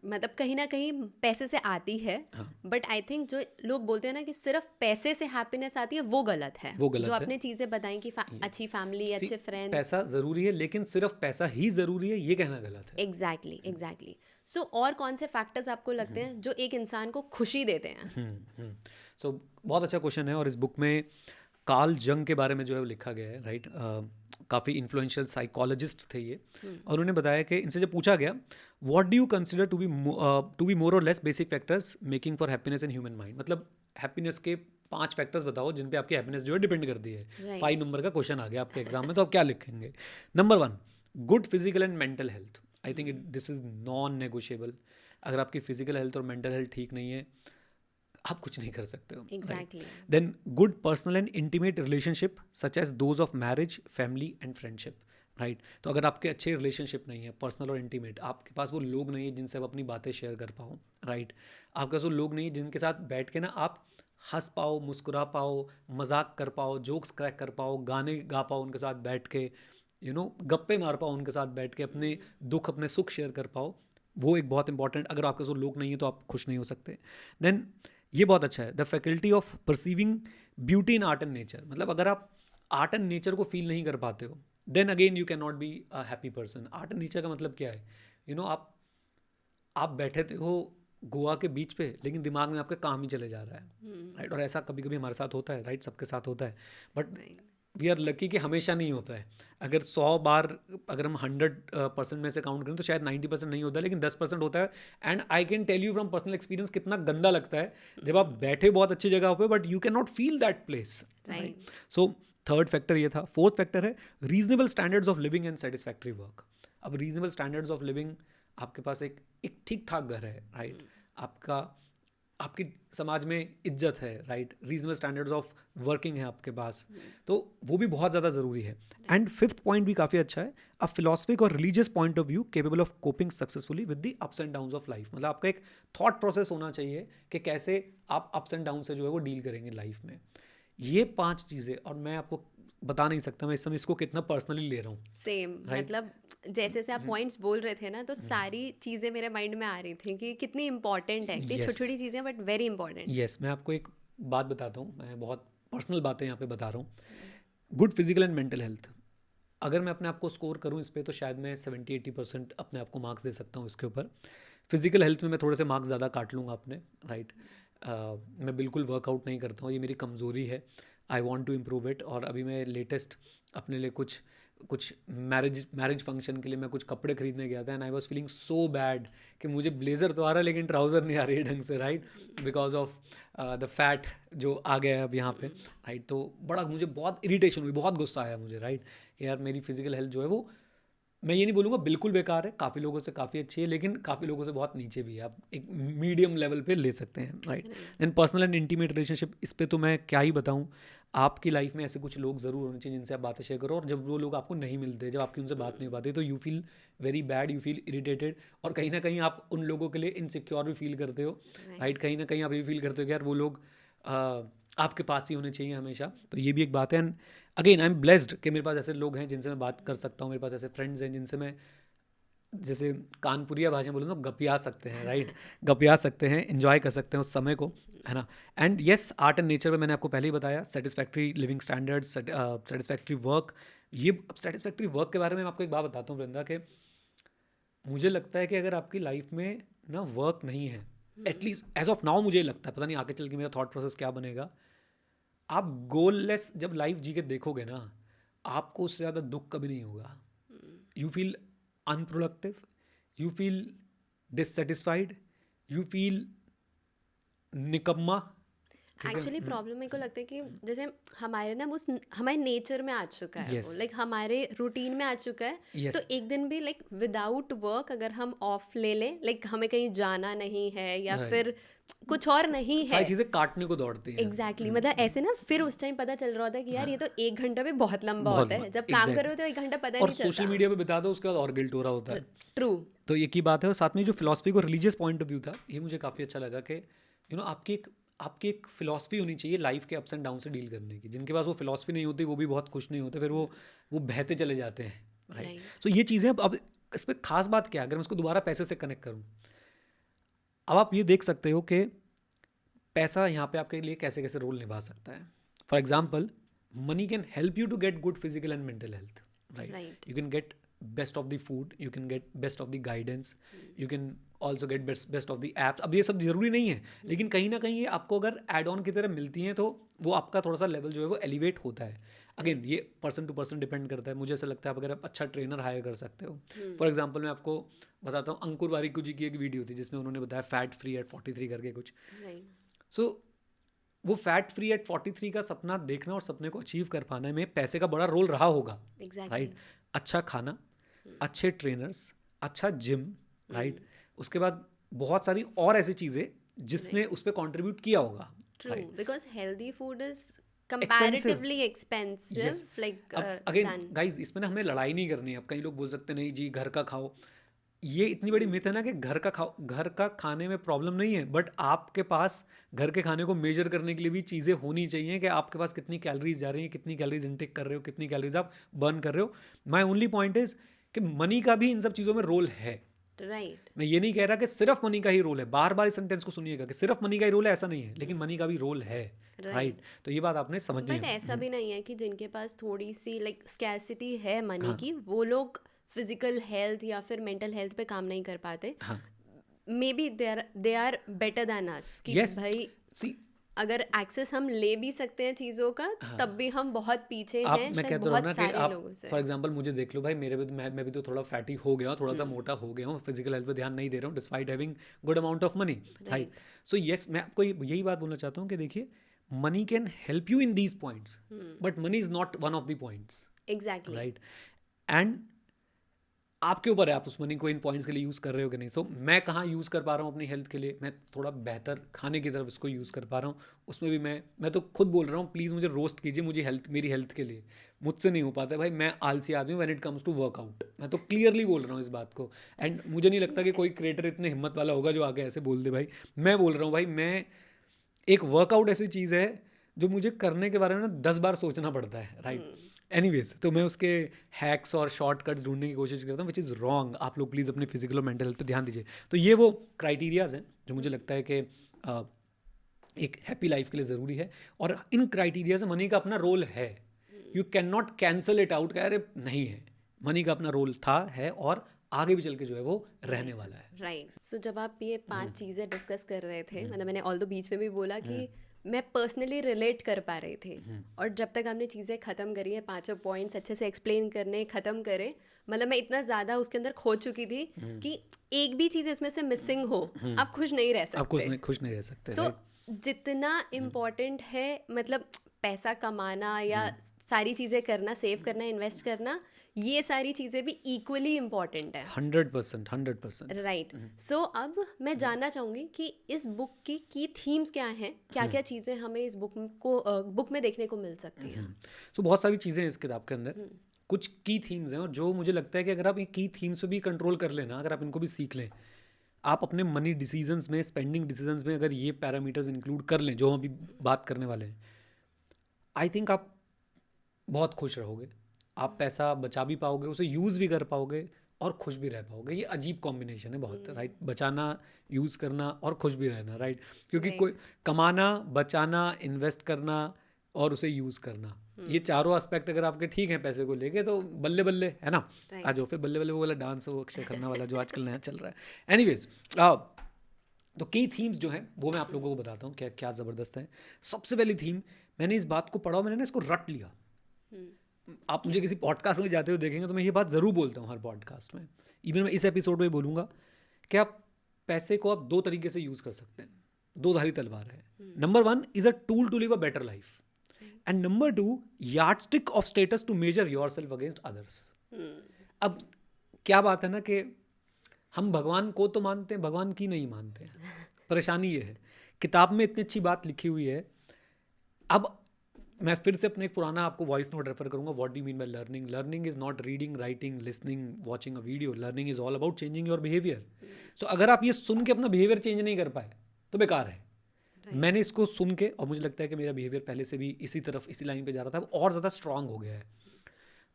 मतलब कहीं ना कहीं पैसे से आती है, बट आई थिंक जो लोग बोलते हैं ना कि सिर्फ पैसे से हैप्पीनेस आती है, वो गलत है। जो आपने चीजें बताई कि अच्छी फैमिली, अच्छे फ्रेंड्स, पैसा जरूरी है, लेकिन सिर्फ पैसा ही जरूरी है, ये कहना गलत है। एग्जैक्टली। सो और कौन से फैक्टर्स आपको लगते हैं जो एक इंसान को खुशी देते हैं? सो बहुत अच्छा क्वेश्चन है, और इस बुक में कार्ल जंग के बारे में जो है वो लिखा गया है, राइट। काफ़ी इन्फ्लुएंशियल साइकोलॉजिस्ट थे ये, और उन्होंने बताया कि इनसे जब पूछा गया what do you consider to be more और less basic factors making for happiness in human mind, मतलब हैप्पीनेस के 5 फैक्टर्स बताओ जिन पे आपकी हैप्पीनेस जो है डिपेंड करती है। 5 नंबर का क्वेश्चन आ गया आपके एग्जाम में, तो आप क्या लिखेंगे? Number 1, good physical and mental health. I think this is non negotiable. अगर आपकी फिजिकल हेल्थ और मेंटल हेल्थ ठीक नहीं है, आप कुछ नहीं कर सकते हो। Exactly. Then good personal and intimate relationship such as those of marriage, family and friendship, right. तो अगर आपके अच्छे रिलेशनशिप नहीं है, पर्सनल और इंटीमेट, आपके पास वो लोग नहीं है जिनसे आप अपनी बातें शेयर कर पाओ, राइट। आपके पास वो लोग नहीं है जिनके साथ बैठ के ना आप हंस पाओ, मुस्कुरा पाओ, मजाक कर पाओ, जोक्स क्रैक कर पाओ, गाने गा पाओ उनके साथ बैठ के, गप्पे मार पाओ उनके साथ बैठ के, अपने दुख अपने सुख शेयर कर पाओ, वो एक बहुत इंपॉर्टेंट। अगर आपके पास वो लोग नहीं है तो आप खुश नहीं हो सकते। देन ये बहुत अच्छा है, the faculty of perceiving beauty in art and nature. मतलब अगर आप आर्ट एंड नेचर को फील नहीं कर पाते हो, then again you can not be a happy person. Art and nature का मतलब क्या है? आप बैठे थे हो गोवा के बीच पे, लेकिन दिमाग में आपके काम ही चले जा रहा है, राइट? और ऐसा कभी कभी हमारे साथ होता है, राइट? सबके साथ होता है, बट वी आर लकी कि हमेशा नहीं होता है। अगर 100 बार अगर हम 100% में से काउंट करें तो शायद 90% नहीं होता है, लेकिन 10% होता है। And I can tell you from personal experience कितना गंदा लगता है जब आप बैठे बहुत अच्छी जगह पे, but you can not feel that place, right? So third factor ये था। फोर्थ फैक्टर है reasonable standards of living and satisfactory work. अब रीजनेबल स्टैंडर्ड्स ऑफ लिविंग, आपके पास एक ठीक ठाक घर है, राइट? आपकी समाज में इज्जत है, right? Reasonable standards of working है आपके पास, तो वो भी बहुत ज़्यादा ज़रूरी है। एंड फिफ्थ पॉइंट भी काफ़ी अच्छा है, अ फिलोसफिक और religious point of view capable of coping successfully with the ups and downs of life. मतलब आपका एक थॉट प्रोसेस होना चाहिए कि कैसे आप अप्स एंड डाउन से जो है वो डील करेंगे लाइफ में। ये 5 चीज़ें, और मैं आपको बता नहीं सकता मैं इस समय इसको कितना पर्सनली ले रहा हूँ। सेम, मतलब जैसे जैसे आप पॉइंट्स बोल रहे थे ना, तो सारी चीज़ें मेरे माइंड में आ रही थी कि कितनी इंपॉर्टेंट है, कितनी छोटी छोटी चीज़ें बट वेरी इंपॉर्टेंट। यस, मैं आपको एक बात बताता हूँ, मैं बहुत पर्सनल बातें यहाँ पे बता रहा हूँ। Good physical and mental health, अगर मैं अपने आप को स्कोर करूँ इस पर, तो शायद मैं 70-80% अपने आप को मार्क्स दे सकता हूँ इसके ऊपर। फिजिकल हेल्थ में मैं थोड़े से मार्क्स ज़्यादा काट लूँगा अपने, राइट? मैं बिल्कुल वर्कआउट नहीं करता हूँ, ये मेरी कमज़ोरी है। I want to improve it. और अभी मैं लेटेस्ट अपने लिए कुछ मैरिज फंक्शन के लिए मैं कुछ कपड़े खरीदने गया था, and I was feeling so bad कि मुझे ब्लेजर तो आ रहा है लेकिन ट्राउज़र नहीं आ रही है ढंग से, right? Because of the fat जो आ गया है अब यहाँ पे, राइट? तो बड़ा मुझे बहुत इरिटेशन हुई, बहुत गुस्सा आया मुझे, राइट? कि यार मेरी फिजिकल हेल्थ जो है वो, मैं ये नहीं बोलूँगा बिल्कुल बेकार है, काफ़ी लोगों से काफ़ी अच्छी है, लेकिन काफ़ी लोगों से बहुत नीचे भी है। आप एक मीडियम लेवल पे ले सकते हैं, right? Then personal and intimate relationship, इस पे तो मैं क्या ही बताऊँ। आपकी लाइफ में ऐसे कुछ लोग ज़रूर होने चाहिए जिनसे आप बातें शेयर करो, और जब वो लोग आपको नहीं मिलते, जब आपकी उनसे बात नहीं हो पाती, तो you feel very bad, you feel irritated, और कहीं ना कहीं आप उन लोगों के लिए इनसिक्योर भी फील करते हो, राइट? कहीं ना कहीं आप ये फील करते हो कि यार वो लोग आपके पास ही होने चाहिए हमेशा। तो ये भी एक बात है। And again I am blessed कि मेरे पास ऐसे लोग हैं जिनसे मैं बात कर सकता हूँ, मेरे पास ऐसे फ्रेंड्स हैं जिनसे मैं, जैसे कानपुरिया भाषा में बोलूँ तो गपिया सकते हैं, राइट? गपिया सकते हैं, एंजॉय कर सकते हैं उस समय को, है ना? And yes, art and nature में मैंने आपको पहले ही बताया, satisfactory living standards, satisfactory work. ये सेटिस्फैक्ट्री वर्क के बारे में मैं आपको एक बात बताता हूँ वृंदा, के मुझे लगता है कि अगर आपकी लाइफ में ना वर्क नहीं है, एटलीस्ट एज ऑफ नाउ मुझे लगता है, पता नहीं आगे चल के मेरा थॉट प्रोसेस क्या बनेगा, आप गोललेस जब लाइफ जी के देखोगे ना, आपको उससे ज़्यादा दुख कभी नहीं होगा। You feel unproductive, you feel dissatisfied, you feel निकम्मा। एक्चुअली प्रॉब्लम मेरे को लगता है कि जैसे हमारे ना उस हमारे नेचर में आ चुका है वो, लाइक हमारे रूटीन में आ चुका है। तो एक दिन भी लाइक विदाउट वर्क अगर हम ऑफ ले लें, लाइक हमें कहीं जाना नहीं है या फिर कुछ और नहीं है, सारी चीजें काटने को दौड़ती हैं। एग्जैक्टली मतलब ऐसे ना, फिर उस टाइम पता चल रहा होता है कि यार ये तो 1 घंटा भी बहुत लंबा होता है, जब काम कर रहे हो तो 1 घंटा पता और नहीं चलता। सोशल मीडिया पे बिता दो, उसके बाद और गिल्ट हो रहा होता है। ट्रू। तो ये की बात है। और साथ में जो फिलॉसफी को रिलीजियस पॉइंट ऑफ व्यू था, ये मुझे काफ़ी अच्छा लगा कि आपकी एक फिलॉसफी होनी चाहिए लाइफ के अप्स एंड डाउन से डील करने की। जिनके पास वो फिलॉसफी नहीं होती वो भी बहुत खुश नहीं होते, फिर वो बहते चले जाते हैं, राइट? तो ये चीज़ें अब इस पर खास बात क्या है, अगर मैं उसको दोबारा पैसे से कनेक्ट करूँ, अब आप ये देख सकते हो कि पैसा यहाँ पे आपके लिए कैसे कैसे रोल निभा सकता है। For example, money can help you to get good physical and mental health, right? You can get best of the food, you can get best of the guidance, you can also get best of the apps. अब ये सब जरूरी नहीं है, लेकिन कहीं ना कहीं ये आपको अगर एड ऑन की तरह मिलती हैं तो वो आपका थोड़ा सा लेवल जो है वो एलिवेट होता है। अगेन ये पर्सन टू पर्सन डिपेंड करता है। मुझे ऐसा लगता है आप अगर आप अच्छा ट्रेनर हायर कर सकते हो। फॉर एग्जाम्पल मैं आपको बताता हूँ, अंकुर वारिकू जी की एक वीडियो थी जिसमें उन्होंने बताया फैट फ्री एट 43 करके कुछ। सो वो फैट फ्री एट 43 का सपना देखना और सपने को अचीव कर पाने में पैसे का बड़ा रोल रहा होगा, राइट? अच्छा खाना, अच्छे ट्रेनर्स, अच्छा जिम, राइट? उसके बाद बहुत सारी और ऐसी चीज़ें जिसने उस पर कॉन्ट्रीब्यूट किया होगा। True, because healthy food is comparatively expensive, like again guys, इसमें ना हमें लड़ाई नहीं करनी है। अब कई लोग बोल सकते नहीं जी घर का खाओ, ये इतनी बड़ी मिथ है ना कि घर का खाने में प्रॉब्लम नहीं है, बट आपके पास घर के खाने को मेजर करने के लिए भी चीज़ें होनी चाहिए कि आपके पास कितनी कैलोरीज जा रही हैं, कितनी कैलोरीज इनटेक कर रहे हो, कितनी कैलोरीज आप बर्न कर रहे हो। माई ओनली पॉइंट इज कि मनी का भी इन सब चीज़ों में रोल है, राइट। मैं ये नहीं कह रहा कि सिर्फ मनी का ही रोल है, बार बार इस सेंटेंस को सुनिएगा कि सिर्फ मनी का ही रोल है, ऐसा नहीं है, लेकिन मनी का भी रोल है, राइट। तो ये बात आपने समझनी बट है। ऐसा भी नहीं है कि जिनके पास थोड़ी सी लाइक स्कैरसिटी है मनी हाँ की, वो लोग फिजिकल हेल्थ या फिर मेंटल हेल्थ पे काम नहीं कर पाते। हाँ may be they are better than us कि यस भाई सी, अगर एक्सेस हम ले भी सकते हैं चीज़ों का, तब भी हम बहुत पीछे आप हैं मैं शायद कहता हूँ बहुत ना कि सारे आप लोगों से। फॉर एग्जांपल मुझे देख लो भाई, मेरे भी मैं भी तो थोड़ा फैटी हो गया हूँ, थोड़ा सा मोटा हो गया हूँ, फिजिकल हेल्थ पे ध्यान नहीं दे रहा हूँ despite having good amount of money, right. Right. So yes, मैं आपको यही बात बोलना चाहता हूँ कि देखिए, money can help you in these points, but money is not one of the points, exactly. Right. And आपके ऊपर है आप उस मनी को इन पॉइंट्स के लिए यूज़ कर रहे हो कि नहीं। सो मैं कहाँ यूज़ कर पा रहा हूँ अपनी हेल्थ के लिए, मैं थोड़ा बेहतर खाने की तरफ इसको यूज़ कर पा रहा हूँ, उसमें भी मैं तो खुद बोल रहा हूँ, प्लीज़ मुझे रोस्ट कीजिए, मुझे हेल्थ, मेरी हेल्थ के लिए मुझसे नहीं हो पाता है भाई, मैं आलसी आदमी हूँ when it comes to workout, मैं तो क्लियरली बोल रहा हूँ इस बात को। एंड मुझे नहीं लगता कि कोई क्रिएटर इतने हिम्मत वाला होगा जो आगे ऐसे बोल दे भाई। मैं बोल रहा हूँ भाई, मैं एक वर्कआउट ऐसी चीज़ है जो मुझे करने के बारे में ना 10 बार सोचना पड़ता है, राइट। एनीवेज, तो मैं उसके हैक्स और शॉर्टकट्स ढूंढने की कोशिश करता हूँ, विच इज़ रॉन्ग। आप लोग प्लीज़ अपने फिजिकल और मेंटल हेल्थ पे ध्यान दीजिए। तो ये वो क्राइटेरियाज हैं जो मुझे लगता है कि एक हैप्पी लाइफ के लिए ज़रूरी है, और इन क्राइटेरिया से मनी का अपना रोल है। You can not cancel it out, कह अरे नहीं है, मनी का अपना रोल था, है, और आगे भी चल के जो है वो रहने वाला है। राइट। सो जब आप ये 5 चीज़ें डिस्कस कर रहे थे, मतलब मैंने ऑल द बीच में भी बोला कि मैं पर्सनली रिलेट कर पा रही थी, और जब तक हमने चीज़ें ख़त्म करी है, 5 पॉइंट्स अच्छे से एक्सप्लेन करने ख़त्म करे, मतलब मैं इतना ज़्यादा उसके अंदर खो चुकी थी कि एक भी चीज़ इसमें से मिसिंग हो, आप खुश नहीं रह आप सकते। खुश नहीं रह सकते, सो जितना इम्पोर्टेंट है, मतलब पैसा कमाना या सारी चीज़ें करना, सेव करना, इन्वेस्ट करना, ये सारी चीज़ें भी इक्वली इम्पॉर्टेंट है। 100%। राइट। सो अब मैं जानना चाहूँगी कि इस बुक की थीम्स क्या हैं, क्या क्या चीज़ें हमें इस बुक में देखने को मिल सकती हैं। सो बहुत सारी चीज़ें हैं इस किताब के अंदर, कुछ की थीम्स हैं, और जो मुझे लगता है कि अगर आप ये की थीम्स पे भी कंट्रोल कर लेना, अगर आप इनको भी सीख लें, आप अपने मनी डिसीजंस में, स्पेंडिंग डिसीजंस में अगर ये पैरामीटर्स इंक्लूड कर लें जो हम अभी बात करने वाले हैं, आई थिंक आप बहुत खुश रहोगे। आप पैसा बचा भी पाओगे, उसे यूज़ भी कर पाओगे, और खुश भी रह पाओगे। ये अजीब कॉम्बिनेशन है बहुत, राइट। बचाना, यूज़ करना, और खुश भी रहना, राइट। क्योंकि Right. कोई कमाना, बचाना, इन्वेस्ट करना और उसे यूज़ करना, ये चारों एस्पेक्ट अगर आपके ठीक हैं पैसे को लेके, तो बल्ले बल्ले, है ना। Right. आ जाओ फिर बल्ले बल्ले वो वाला डांस, वो अक्षय खन्ना वाला जो आजकल नया चल रहा है। एनीवेज, तो की थीम्स जो हैं वो मैं आप लोगों को बताता हूँ क्या क्या ज़बरदस्त है। सबसे पहली थीम, मैंने इस बात को पढ़ा, मैंने ना इसको रट लिया। आप मुझे किसी पॉडकास्ट में जाते हुए देखेंगे तो मैं ये बात ज़रूर बोलता हूँ हर पॉडकास्ट में, इवन मैं इस एपिसोड में बोलूँगा कि आप पैसे को आप 2 तरीके से यूज़ कर सकते हैं, 2 धारी तलवार है। Number 1 is a tool to live a better life, and number 2 yardstick of status to measure yourself against others. अब क्या बात है ना कि हम भगवान को तो मानते हैं, भगवान की नहीं मानते हैं। परेशानी ये है, किताब में इतनी अच्छी बात लिखी हुई है। अब मैं फिर से अपने एक पुराना आपको वॉइस नोट रेफर करूंगा, what do you mean by learning. Learning is not reading, writing, listening, watching a video. Learning is all about changing your behaviour. So अगर आप ये सुन के अपना बिहेवियर चेंज नहीं कर पाए तो बेकार है। मैंने इसको सुन के, और मुझे लगता है कि मेरा बिहेवियर पहले से भी इसी तरफ, इसी लाइन पे जा रहा था, और ज़्यादा स्ट्रांग हो गया है।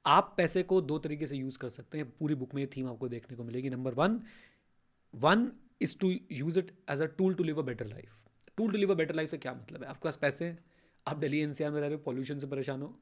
आप पैसे को 2 तरीके से यूज़ कर सकते हैं, पूरी बुक में ये थीम आपको देखने को मिलेगी। Number 1 is to use it as a tool to live a better life. Tool to live a better life से क्या मतलब है, आपके पास पैसे हैं, आप दिल्ली एनसीआर में रह रहे हो, पॉल्यूशन से परेशान हो,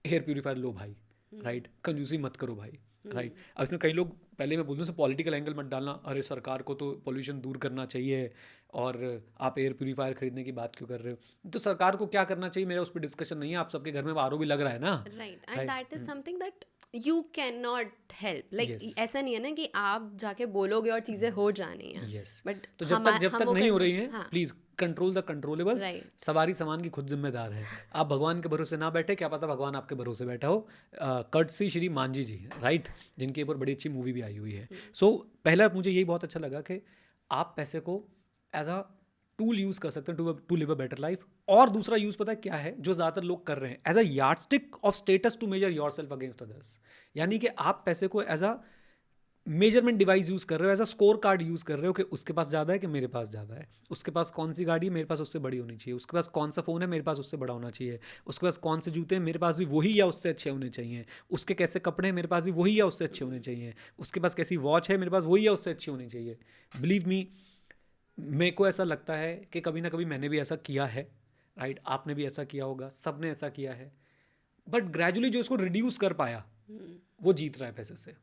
एयर प्यूरीफायर लो भाई, राइट। कंजूसी मत करो भाई, राइट। अब इसमें कई लोग, पहले मैं बोल दूँ, पॉलिटिकल एंगल मत डालना, अरे सरकार को तो पॉल्यूशन दूर करना चाहिए और आप एयर प्यूरीफायर खरीदने की बात क्यों कर रहे हो। तो सरकार को क्या करना चाहिए, मेरा उस पर डिस्कशन नहीं है। आप सबके घर में आरओ भी लग रहा है ना, right. And that is something that you can not help. Like ऐसा नहीं है ना कि आप जाके बोलोगे और चीज़ें हो जानी है। यस। बट तो जब तक नहीं हो रही हैं, please control the controllables. Right. सवारी सामान की खुद जिम्मेदार है। आप भगवान के भरोसे ना बैठे, क्या पता भगवान आपके भरोसे बैठा हो। कर्टसी श्री मांझी जी, राइट, जिनके ऊपर बड़ी अच्छी मूवी भी आई हुई है। सो पहला मुझे यही बहुत अच्छा लगा कि आप पैसे को एज अ टूल यूज़ कर सकते हैं to live a better life. और दूसरा यूज़ पता है क्या है, जो ज़्यादातर लोग कर रहे हैं, as a yardstick of status to measure yourself against others. यानी कि आप पैसे को as a measurement device use कर रहे हो, as a score card use कर रहे हो कि उसके पास ज़्यादा है कि मेरे पास ज़्यादा है, उसके पास कौन सी गाड़ी है मेरे पास उससे बड़ी होनी चाहिए, उसके पास कौन सा फ़ोन है मेरे पास उससे बड़ा होना चाहिए, उसके पास कौन से जूते हैं मेरे पास भी वही या उससे अच्छे होने चाहिए, उसके कैसे कपड़े हैं मेरे पास भी वही या उससे अच्छे होने चाहिए, उसके पास कैसी वॉच है मेरे पास वही या उससे अच्छी होनी चाहिए। बिलीव मी, मेरे को ऐसा लगता है कि कभी ना कभी मैंने भी ऐसा किया है, राइट? आपने भी ऐसा किया होगा, सब ने ऐसा किया है, बट ग्रेजुअली जो उसको रिड्यूस कर पाया वो जीत रहा है पैसे से।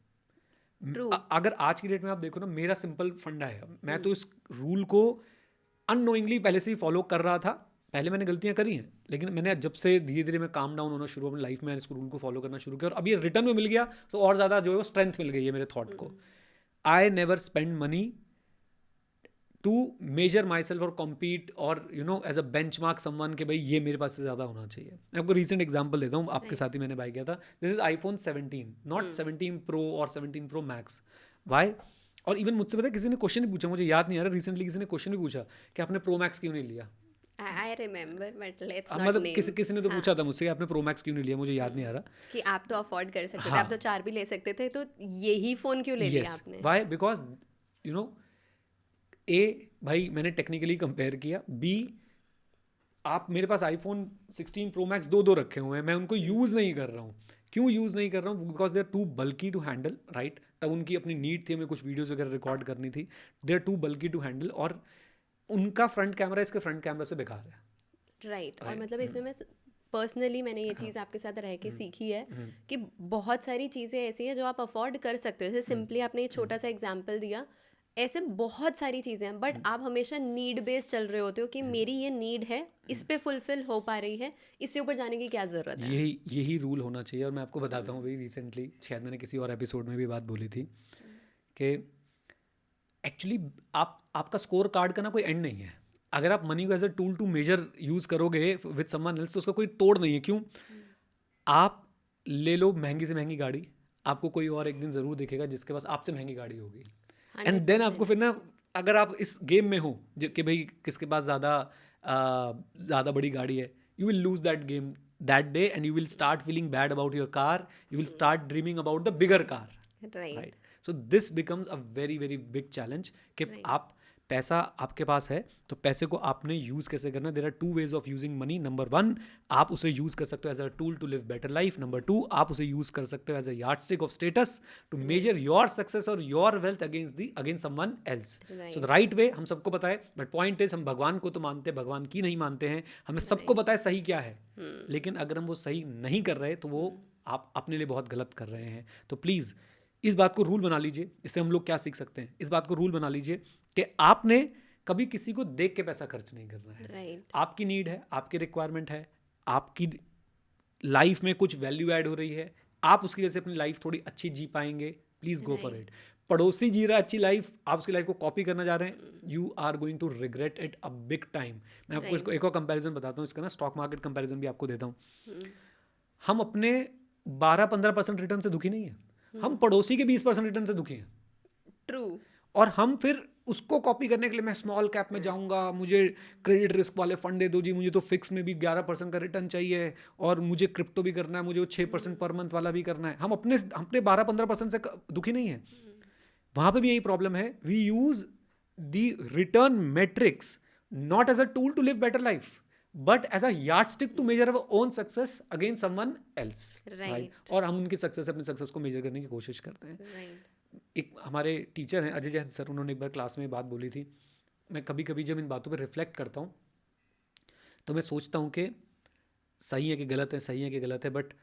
ट्रू। अगर आज की डेट में आप देखो ना, मेरा सिंपल फंडा है, मैं तो इस रूल को अननोइंगली पहले से ही फॉलो कर रहा था। पहले मैंने गलतियां करी हैं, लेकिन मैंने जब से धीरे धीरे मैं काम डाउन होना शुरू अपनी लाइफ में, इस रूल को फॉलो करना शुरू किया और अभी रिटर्न में मिल गया तो और ज़्यादा जो है वो स्ट्रेंथ मिल गई है मेरे थॉट को। I never spend money to measure myself और कॉम्पीट और you know as a benchmark someone के भाई ये मेरे पास से ज़्यादा होना चाहिए। मैं आपको रीसेंट एग्जाम्पल देता हूँ, आपके साथ ही मैंने बाय किया था। This is iPhone 17, not 17 Pro और 17 Pro Max। वाई? और इवन मुझसे पता है किसी ने क्वेश्चन भी पूछा, मुझे याद नहीं आ रहा, रिसेंटली किसी ने क्वेश्चन भी पूछा कि आपने Pro Max क्यों नहीं लिया। I remember, but let's not मतलब नेम। किसी ने तो पूछा था मुझसे कि आपने Pro Max क्यों नहीं लिया, मुझे याद नहीं आ रहा। कि आप तो अफोर्ड कर सकते थे, हाँ। आप तो 4 भी ले सकते थे, तो यही फोन क्यों ले लिया आपने? वाई? बिकॉज यू नो, ए भाई मैंने टेक्निकली कंपेयर किया, बी आप मेरे पास iPhone 16 Pro Max दो रखे हुए हैं, मैं उनको यूज़ नहीं कर रहा हूँ। क्यों यूज़ नहीं कर रहा हूँ? Because they are too bulky to handle, right? तब उनकी अपनी नीड थी, हमें कुछ वीडियोज़ वगैरह रिकॉर्ड करनी थी। They are too bulky to handle और उनका फ्रंट कैमरा इसके फ्रंट कैमरा से बेकार है। राइट। और मतलब इसमें मैं पर्सनली मैंने ये चीज़ आपके साथ रह के सीखी है कि बहुत सारी चीज़ें ऐसी हैं जो आप अफोर्ड कर सकते हो। जैसे सिंपली आपने ये छोटा सा एग्जांपल दिया, ऐसे बहुत सारी चीज़ें हैं, बट आप हमेशा नीड बेस्ड चल रहे होते हो कि मेरी ये नीड है, इस पे फुलफिल हो पा रही है, इससे ऊपर जाने की क्या ज़रूरत है। यही रूल होना चाहिए। और मैं आपको बताता हूँ, भाई रिसेंटली शायद मैंने किसी और एपिसोड में भी बात बोली थी कि एक्चुअली आपका स्कोर कार्ड का ना कोई एंड नहीं है। अगर आप मनी को as a tool to measure use करोगे विद समवन एल्स तो उसका कोई तोड़ नहीं है। क्यों? आप ले लो महंगी से महंगी गाड़ी, आपको कोई और एक दिन ज़रूर दिखेगा जिसके पास आपसे महंगी गाड़ी होगी, एंड देन आपको फिर ना, अगर आप इस गेम में हो कि भाई किसके पास ज़्यादा बड़ी गाड़ी है, you will lose that game that day and you will start feeling bad about your car, you will start dreaming about the bigger car, right. So this becomes a very very big challenge कि आप पैसा आपके पास है तो पैसे को आपने use कैसे करना। There are two ways of using money. Number 1, आप उसे यूज़ कर सकते हो as a tool to live better life. Number 2, आप उसे यूज़ कर सकते हो as a yardstick of status to measure your success और your wealth against someone else. So the right way हम सबको पता है, बट पॉइंट इज हम भगवान को तो मानते हैं, भगवान की नहीं मानते हैं। हमें सबको पता है सही क्या है, लेकिन अगर हम वो सही नहीं कर रहे तो वो आप अपने लिए बहुत गलत कर रहे हैं। तो प्लीज़ इस बात को रूल बना लीजिए। इससे हम लोग क्या सीख सकते हैं? इस बात को रूल बना लीजिए कि आपने कभी किसी को देख के पैसा खर्च नहीं करना है। राइट। आपकी नीड है, आपकी रिक्वायरमेंट है, आपकी लाइफ में कुछ वैल्यू ऐड हो रही है, आप उसकी वजह से अपनी लाइफ थोड़ी अच्छी जी पाएंगे, प्लीज़ गो फॉर इट। पड़ोसी जी रहा है अच्छी लाइफ, आप उसकी लाइफ को कॉपी करना चाह रहे हैं, you are going to regret it a big time. मैं आपको इसको एक और कंपैरिजन बताता हूँ, इसका ना स्टॉक मार्केट कंपैरिजन भी आपको देता हूँ। हम अपने 12-15% रिटर्न से दुखी नहीं है, हम पड़ोसी के 20% रिटर्न से दुखी हैं। ट्रू। और हम फिर उसको कॉपी करने के लिए मैं स्मॉल कैप में जाऊंगा, मुझे क्रेडिट रिस्क वाले फंड दे दो जी, मुझे तो फिक्स में भी 11% का रिटर्न चाहिए, और मुझे क्रिप्टो भी करना है, मुझे वो 6% पर मंथ वाला भी करना है। हम अपने 12-15% से दुखी नहीं है। वहां पे भी यही प्रॉब्लम है। We use the return metrics not as a tool to live better life, but as a yardstick to measure our own success against someone else, right? और हम उनकी सक्सेस, अपनी सक्सेस को मेजर करने की कोशिश करते हैं। एक हमारे टीचर हैं अजय जैन सर, उन्होंने एक बार क्लास में बात बोली थी। मैं कभी कभी जब इन बातों पर रिफ्लेक्ट करता हूँ तो मैं सोचता हूँ कि सही है कि गलत है, सही है कि गलत है, बट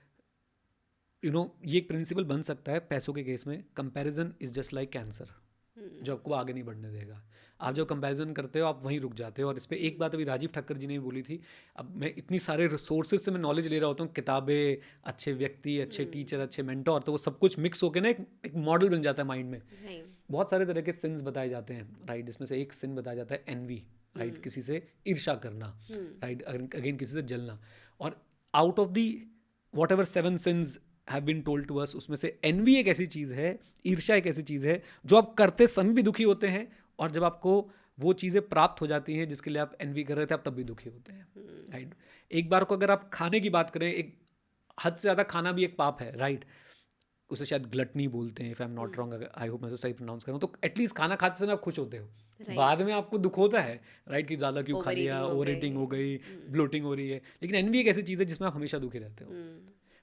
यू नो ये एक प्रिंसिपल बन सकता है पैसों के केस में। Comparison is just like cancer, जो आपको आगे नहीं बढ़ने देगा। आप जब कंपैरिजन करते हो आप वहीं रुक जाते हो। और इस पर एक बात अभी राजीव ठक्कर जी ने भी बोली थी। अब मैं इतनी सारे रिसोर्सेज से मैं नॉलेज ले रहा होता हूँ, किताबें, अच्छे व्यक्ति, अच्छे टीचर, अच्छे मेंटोर, तो वो सब कुछ मिक्स होकर ना एक मॉडल बन जाता है माइंड में। बहुत सारे तरह के सिन्स बताए जाते हैं, राइट? जिसमें से एक सिन बताया जाता है एनवी, राइट? किसी से ईर्ष्या करना, राइट? अगेन किसी से जलना। और out of the whatever 7 sins have been told to us, उसमें से एनवी एक ऐसी चीज़ है, ईर्ष्या एक ऐसी चीज़ है जो आप करते समय भी दुखी होते हैं, और जब आपको वो चीज़ें प्राप्त हो जाती हैं जिसके लिए आप एनवी कर रहे थे, आप तब भी दुखी होते हैं, राइट? एक बार को अगर आप खाने की बात करें, एक हद से ज़्यादा खाना भी एक पाप है, राइट? उसे शायद ग्लटनी बोलते हैं, if I am not wrong, I hope मैं तो सही प्रोनाउंस कर रहा हूँ। तो एटलीस्ट खाना खाते समय आप खुश होते हो, राइट, बाद में आपको दुख होता है, राइट, कि ज़्यादा क्यों खा ओवर लिया, ईटिंग हो ओवर ईटिंग हो गई। गई, ब्लोटिंग हो रही है। लेकिन एनवी एक ऐसी चीज़ है जिसमें आप हमेशा दुखी रहते हो।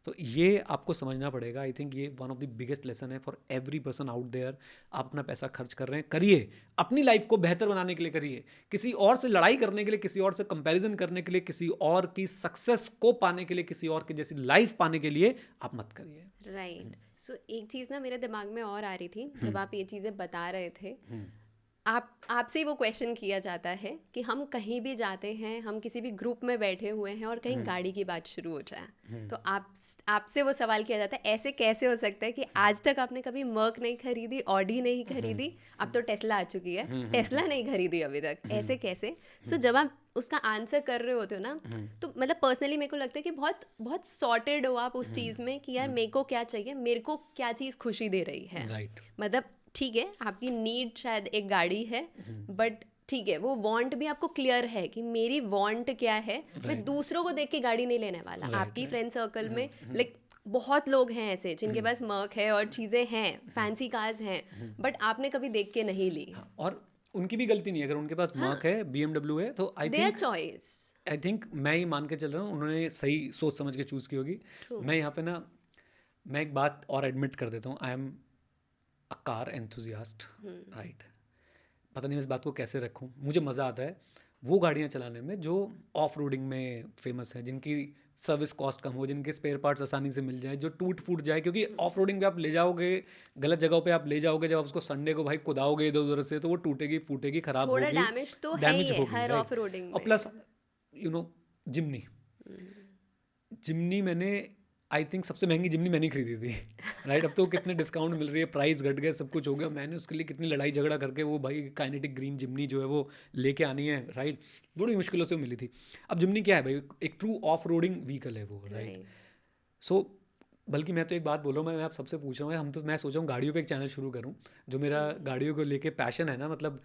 तो ये आपको समझना पड़ेगा। आई थिंक ये one of the biggest lesson है for every person out there. आप अपना पैसा खर्च कर रहे हैं, करिए, अपनी लाइफ को बेहतर बनाने के लिए करिए। किसी और से लड़ाई करने के लिए, किसी और से कंपैरिजन करने के लिए, किसी और की सक्सेस को पाने के लिए, किसी और की जैसी लाइफ पाने के लिए आप मत करिए। राइट। सो एक चीज़ ना मेरे दिमाग में और आ रही थी जब आप ये चीज़ें बता रहे थे। आपसे ही वो क्वेश्चन किया जाता है कि हम कहीं भी जाते हैं, हम किसी भी ग्रुप में बैठे हुए हैं और कहीं गाड़ी की बात शुरू हो जाए, तो आपसे वो सवाल किया जाता है, ऐसे कैसे हो सकता है कि आज तक आपने कभी मर्क नहीं खरीदी, ऑडी नहीं खरीदी, अब तो टेस्ला आ चुकी है, टेस्ला नहीं खरीदी अभी तक, ऐसे कैसे? सो जब आप उसका आंसर कर रहे होते हो ना, तो मतलब पर्सनली मेरे को लगता है कि बहुत बहुत सॉर्टेड हो आप उस चीज़ में कि यार मेरे को क्या चाहिए, मेरे को क्या चीज़ खुशी दे रही है। राइट, मतलब ठीक है, आपकी नीड शायद एक गाड़ी है, बट ठीक है, वो वांट भी आपको क्लियर है कि मेरी वांट क्या है। मैं दूसरों को देख के गाड़ी नहीं लेने वाला। आपकी फ्रेंड सर्कल में लाइक बहुत लोग हैं ऐसे जिनके पास मर्क है और चीज़ें हैं, फैंसी कार्स हैं, बट आपने कभी देख के नहीं ली। और उनकी भी गलती नहीं है, अगर उनके पास मर्क है, BMW है, तो देयर चॉइस। आई थिंक मैं ही मान के चल रहा हूँ उन्होंने सही सोच समझ के चूज़ की होगी। मैं यहाँ पे ना, मैं एक बात और एडमिट कर देता हूँ, I am a car enthusiast, right. पता नहीं इस बात को कैसे रखूँ, मुझे मज़ा आता है वो गाड़ियाँ चलाने में जो ऑफ रोडिंग में फेमस है, जिनकी सर्विस कॉस्ट कम हो, जिनके स्पेयर पार्ट्स आसानी से मिल जाए, जो टूट फूट जाए। क्योंकि ऑफ रोडिंग पे आप ले जाओगे, गलत जगहों पे आप ले जाओगे, जब आप उसको संडे को भाई कुदाओगे इधर उधर से, तो वो टूटेगी फूटेगी, खराब थोड़ा होगी, डैमेज तो है ही डैमेज है होगी, हर राइट। ऑफ रोडिंग और में। प्लस जिमनी, जिमनी मैंने आई थिंक सबसे महंगी जिमनी मैंने ही खरीदी थी, राइट। अब तो कितने डिस्काउंट मिल रही है, प्राइस घट गए, सब कुछ हो गया। मैंने उसके लिए कितनी लड़ाई झगड़ा करके वो भाई काइनेटिक ग्रीन जिमनी जो है वो लेके आनी है, राइट। बड़ी मुश्किलों से मिली थी। अब जिमनी क्या है भाई, एक ट्रू ऑफ रोडिंग व्हीकल है वो, राइट। सो बल्कि मैं तो एक बात बोल रहा हूँ, मैं आप सबसे पूछ रहा हूँ, मैं सोच रहा हूँ गाड़ियों पे एक चैनल शुरू करूँ। जो मेरा गाड़ियों को लेके पैशन है ना, मतलब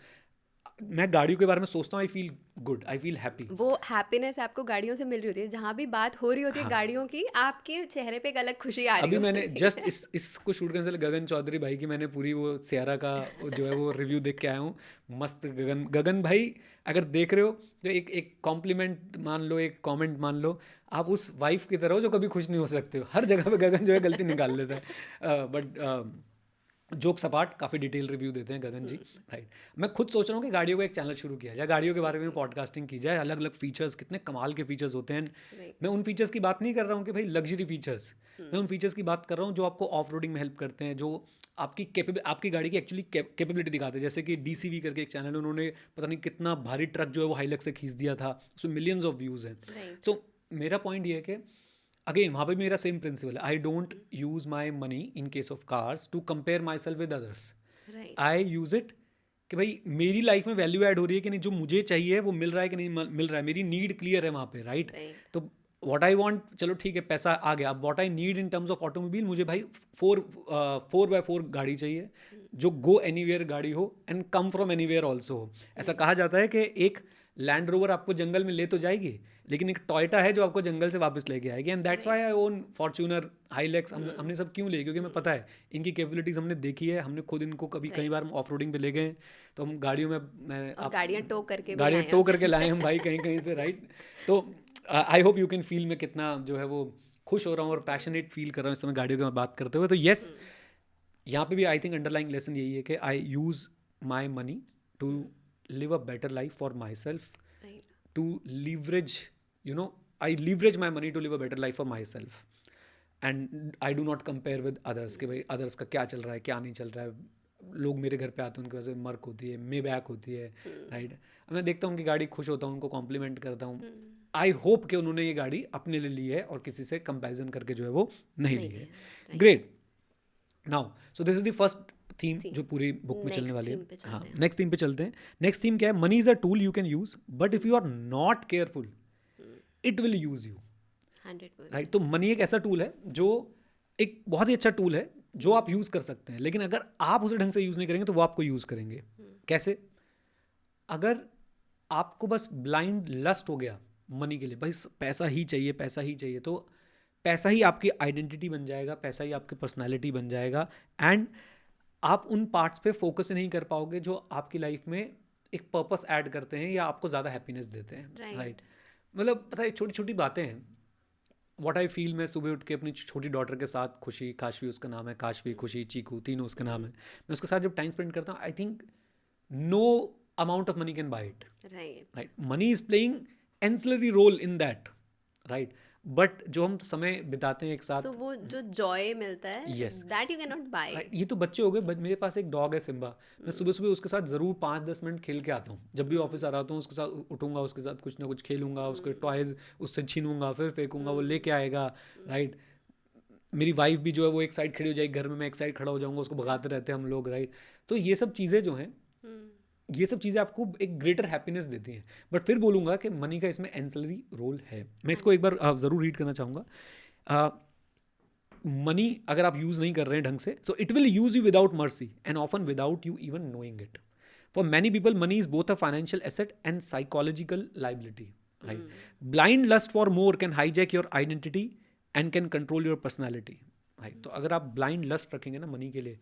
मैं गाड़ियों के बारे में सोचता हूँ, I feel good, I feel happy. वो हैप्पीनेस आपको गाड़ियों से मिल रही होती है, जहाँ भी बात हो रही होती है हाँ, गाड़ियों की, आपके चेहरे पे एक अलग खुशी आ रही अभी मैंने होती जस्ट है। इसको शूट करने से पहले गगन चौधरी भाई की मैंने पूरी वो सियारा का जो है वो रिव्यू देख के आया हूँ। मस्त। गगन भाई अगर देख रहे हो तो एक कॉम्प्लीमेंट मान लो, एक कमेंट मान लो, आप उस वाइफ की तरह हो जो कभी खुश नहीं हो सकते हो। हर जगह पे गगन जो है गलती निकाल लेता है, बट जोक सपाट काफ़ी डिटेल रिव्यू देते हैं गगन जी, राइट। मैं खुद सोच रहा हूँ कि गाड़ियों का एक चैनल शुरू किया जाए, गाड़ियों के बारे में पॉडकास्टिंग की जाए, अलग अलग फीचर्स, कितने कमाल के फीचर्स होते हैं। Right. मैं उन फीचर्स की बात नहीं कर रहा हूँ कि भाई लग्जरी फीचर्स, मैं उन फीचर्स की बात कर रहा हूँ जो आपको ऑफ रोडिंग में हेल्प करते हैं, जो आपकी गाड़ी की एक्चुअली कैपेबिलिटी दिखाते हैं। जैसे कि DCV करके एक चैनल, उन्होंने पता नहीं कितना भारी ट्रक जो है वो हाईलक्स से खींच दिया था, उसमें मिलियंस ऑफ व्यूज़ हैं। Right. तो मेरा पॉइंट ये है कि अगेन वहाँ पे मेरा सेम प्रिंसिपल है, I don't use my money in case of cars to compare myself with others. Right. I use it कि भाई मेरी लाइफ में वैल्यू ऐड हो रही है कि नहीं, जो मुझे चाहिए वो मिल रहा है कि नहीं मिल रहा है, मेरी नीड क्लियर है वहाँ पे, राइट। Right. तो व्हाट आई वांट, चलो ठीक है पैसा आ गया, अब what I need in terms of automobile, मुझे भाई 4x4 गाड़ी चाहिए जो गो एनीवेयर गाड़ी हो and come from anywhere also हो। ऐसा कहा जाता है कि एक लैंड रोवर आपको जंगल में ले तो जाएगी, लेकिन एक टोयोटा है जो आपको जंगल से वापस लेके आएगी। And that's why I own Fortuner, Hilux. हमने सब क्यों लिए, क्योंकि हमें पता है इनकी कैपेबिलिटीज हमने देखी है, हमने खुद इनको कई बार ऑफ रोडिंग पे ले गए हैं, तो हम गाड़ियों में और गाड़ियाँ टो करके भी गाड़ियाँ लाए टो हैं। करके लाए हम भाई कहीं कहीं से, राइट। तो I hope you can feel मैं कितना जो है वो खुश हो रहा हूँ और पैशनेट फील कर रहा हूँ इस समय गाड़ियों की बात करते हुए। तो येस, यहाँ पे भी आई थिंक अंडरलाइंग लेसन यही है कि I use my money to live a better life for myself, Right. to leverage, I leverage my money to live a better life for myself, and I do not compare with others कि भाई others का क्या चल रहा है क्या नहीं चल रहा है। लोग मेरे घर पे आते हैं, उनकी वजह से मर्क होती है, मे बैक होती है, राइट। मैं देखता हूँ उनकी गाड़ी, खुश होता हूँ, उनको कॉम्प्लीमेंट करता हूँ। आई होप कि उन्होंने ये गाड़ी अपने लिए ली है और किसी से कंपैरिजन करके जो है वो नहीं ली है। Great. Now so this is the first theme जो पूरी बुक में चलने वाली है। हाँ, नेक्स्ट थीम पे चलते हैं। नेक्स्ट थीम क्या है? Money is a tool you can use, but if you are not careful it will use you, 100%. Right. तो मनी एक ऐसा टूल है जो एक बहुत ही अच्छा टूल है जो आप यूज़ कर सकते हैं, लेकिन अगर आप उसे ढंग से यूज़ नहीं करेंगे तो वो आपको यूज़ करेंगे। कैसे? अगर आपको बस ब्लाइंड लस्ट हो गया मनी के लिए, भाई पैसा ही चाहिए पैसा ही चाहिए, तो पैसा ही आपकी आइडेंटिटी बन जाएगा, पैसा ही आपकी पर्सनैलिटी बन जाएगा, एंड आप उन पार्ट्स पे फोकस नहीं कर पाओगे जो आपकी लाइफ में एक पर्पस ऐड करते हैं या आपको ज़्यादा हैप्पीनेस देते हैं, राइट? मतलब पता है, छोटी छोटी बातें हैं. व्हाट आई फील, मैं सुबह उठ के अपनी छोटी डॉटर के साथ, खुशी, काशवी उसका नाम है, काशवी, खुशी, चीकू, तीनों उसका नाम है, मैं उसके साथ जब टाइम स्पेंड करता हूँ, I think no amount of money can buy it. Right. Money is playing ancillary role in that. Right. But जो हम समय बिताते हैं एक साथ, वो जो जॉय मिलता है, yes, that you can not buy. ये तो बच्चे हो गए. मेरे पास एक डॉग है सिम्बा. मैं सुबह सुबह उसके साथ ज़रूर 5-10 मिनट खेल के आता हूँ. जब भी ऑफिस आ रहा हूँ उसके साथ उठूंगा, उसके साथ कुछ ना कुछ खेलूंगा, उसके टॉयज़ उससे छीनूंगा, फिर फेंकूंगा, वो लेके आएगा. राइट. मेरी वाइफ भी जो है वो एक साइड खड़ी हो जाएगी घर में, मैं एक साइड खड़ा हो जाऊंगा, उसको भगाते रहते हैं हम लोग. राइट. तो ये सब चीज़ें जो हैं, ये सब चीज़ें आपको एक ग्रेटर हैप्पीनेस देती हैं. बट फिर बोलूँगा कि मनी का इसमें एंसिलरी रोल है. मैं इसको एक बार ज़रूर रीड करना चाहूँगा. मनी अगर आप यूज़ नहीं कर रहे हैं ढंग से, तो it will use you without mercy and often without you even knowing it. For many people money is both a financial asset and psychological liability. Right. Blind lust for more can hijack your identity and can control your personality. Right. तो अगर आप blind lust रखेंगे ना money के लिए,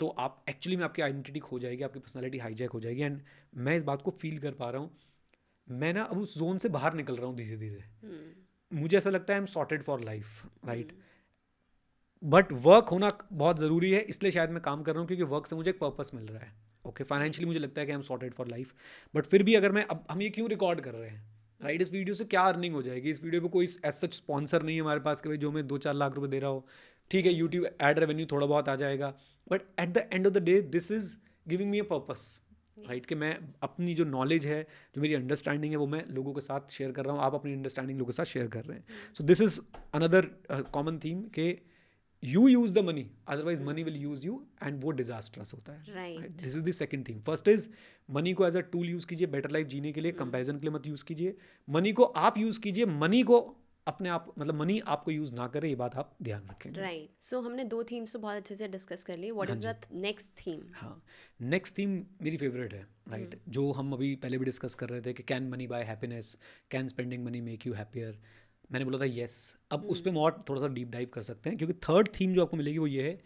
तो आप actually में आपकी आइडेंटिटी खो जाएगी, आपकी पर्सनालिटी हाईजैक हो जाएगी. एंड मैं इस बात को फील कर पा रहा हूँ. मैं ना अब उस जोन से बाहर निकल रहा हूँ धीरे धीरे. मुझे ऐसा लगता है I am sorted for life. Right. But work होना बहुत ज़रूरी है, इसलिए शायद मैं काम कर रहा हूँ, क्योंकि वर्क से मुझे एक पर्पस मिल रहा है. ओके. फाइनेंशियली मुझे लगता है कि I am sorted for life. But फिर भी अगर मैं, अब हम ये क्यों रिकॉर्ड कर रहे हैं, राइट? इस वीडियो से क्या अर्निंग हो जाएगी? इस वीडियो पे कोई एज सच स्पॉन्सर नहीं है हमारे पास कि भाई जो हमें 2-4 लाख रुपए दे रहा हो. ठीक है, यूट्यूब एड रेवेन्यू थोड़ा बहुत आ जाएगा, but at the end of the day this is giving me a purpose. Right. कि मैं अपनी जो नॉलेज है, जो मेरी अंडरस्टैंडिंग है, वो मैं लोगों के साथ शेयर कर रहा हूँ, आप अपनी अंडरस्टैंडिंग लोगों के साथ शेयर कर रहे हैं. So this is another common theme कि you use the money, otherwise money will use you, and वो डिजास्टरस होता है. This is the second theme. First is money को एज अ टूल यूज कीजिए बेटर लाइफ जीने के लिए, comparison के लिए मत यूज कीजिए. मनी को आप यूज कीजिए, मनी को अपने आप, मतलब मनी आपको यूज ना करे, ये बात आप ध्यान रखें. राइट. सो हमने 2 थीम्स तो बहुत अच्छे से डिस्कस कर ली. What is the next theme? हाँ, नेक्स्ट थीम मेरी फेवरेट है. राइट. जो हम अभी पहले भी डिस्कस कर रहे थे कि can money buy happiness, can spending money make you happier. मैंने बोला था येस. अब उस पर हम और थोड़ा सा डीप डाइव कर सकते हैं, क्योंकि थर्ड थीम जो आपको मिलेगी वो ये है,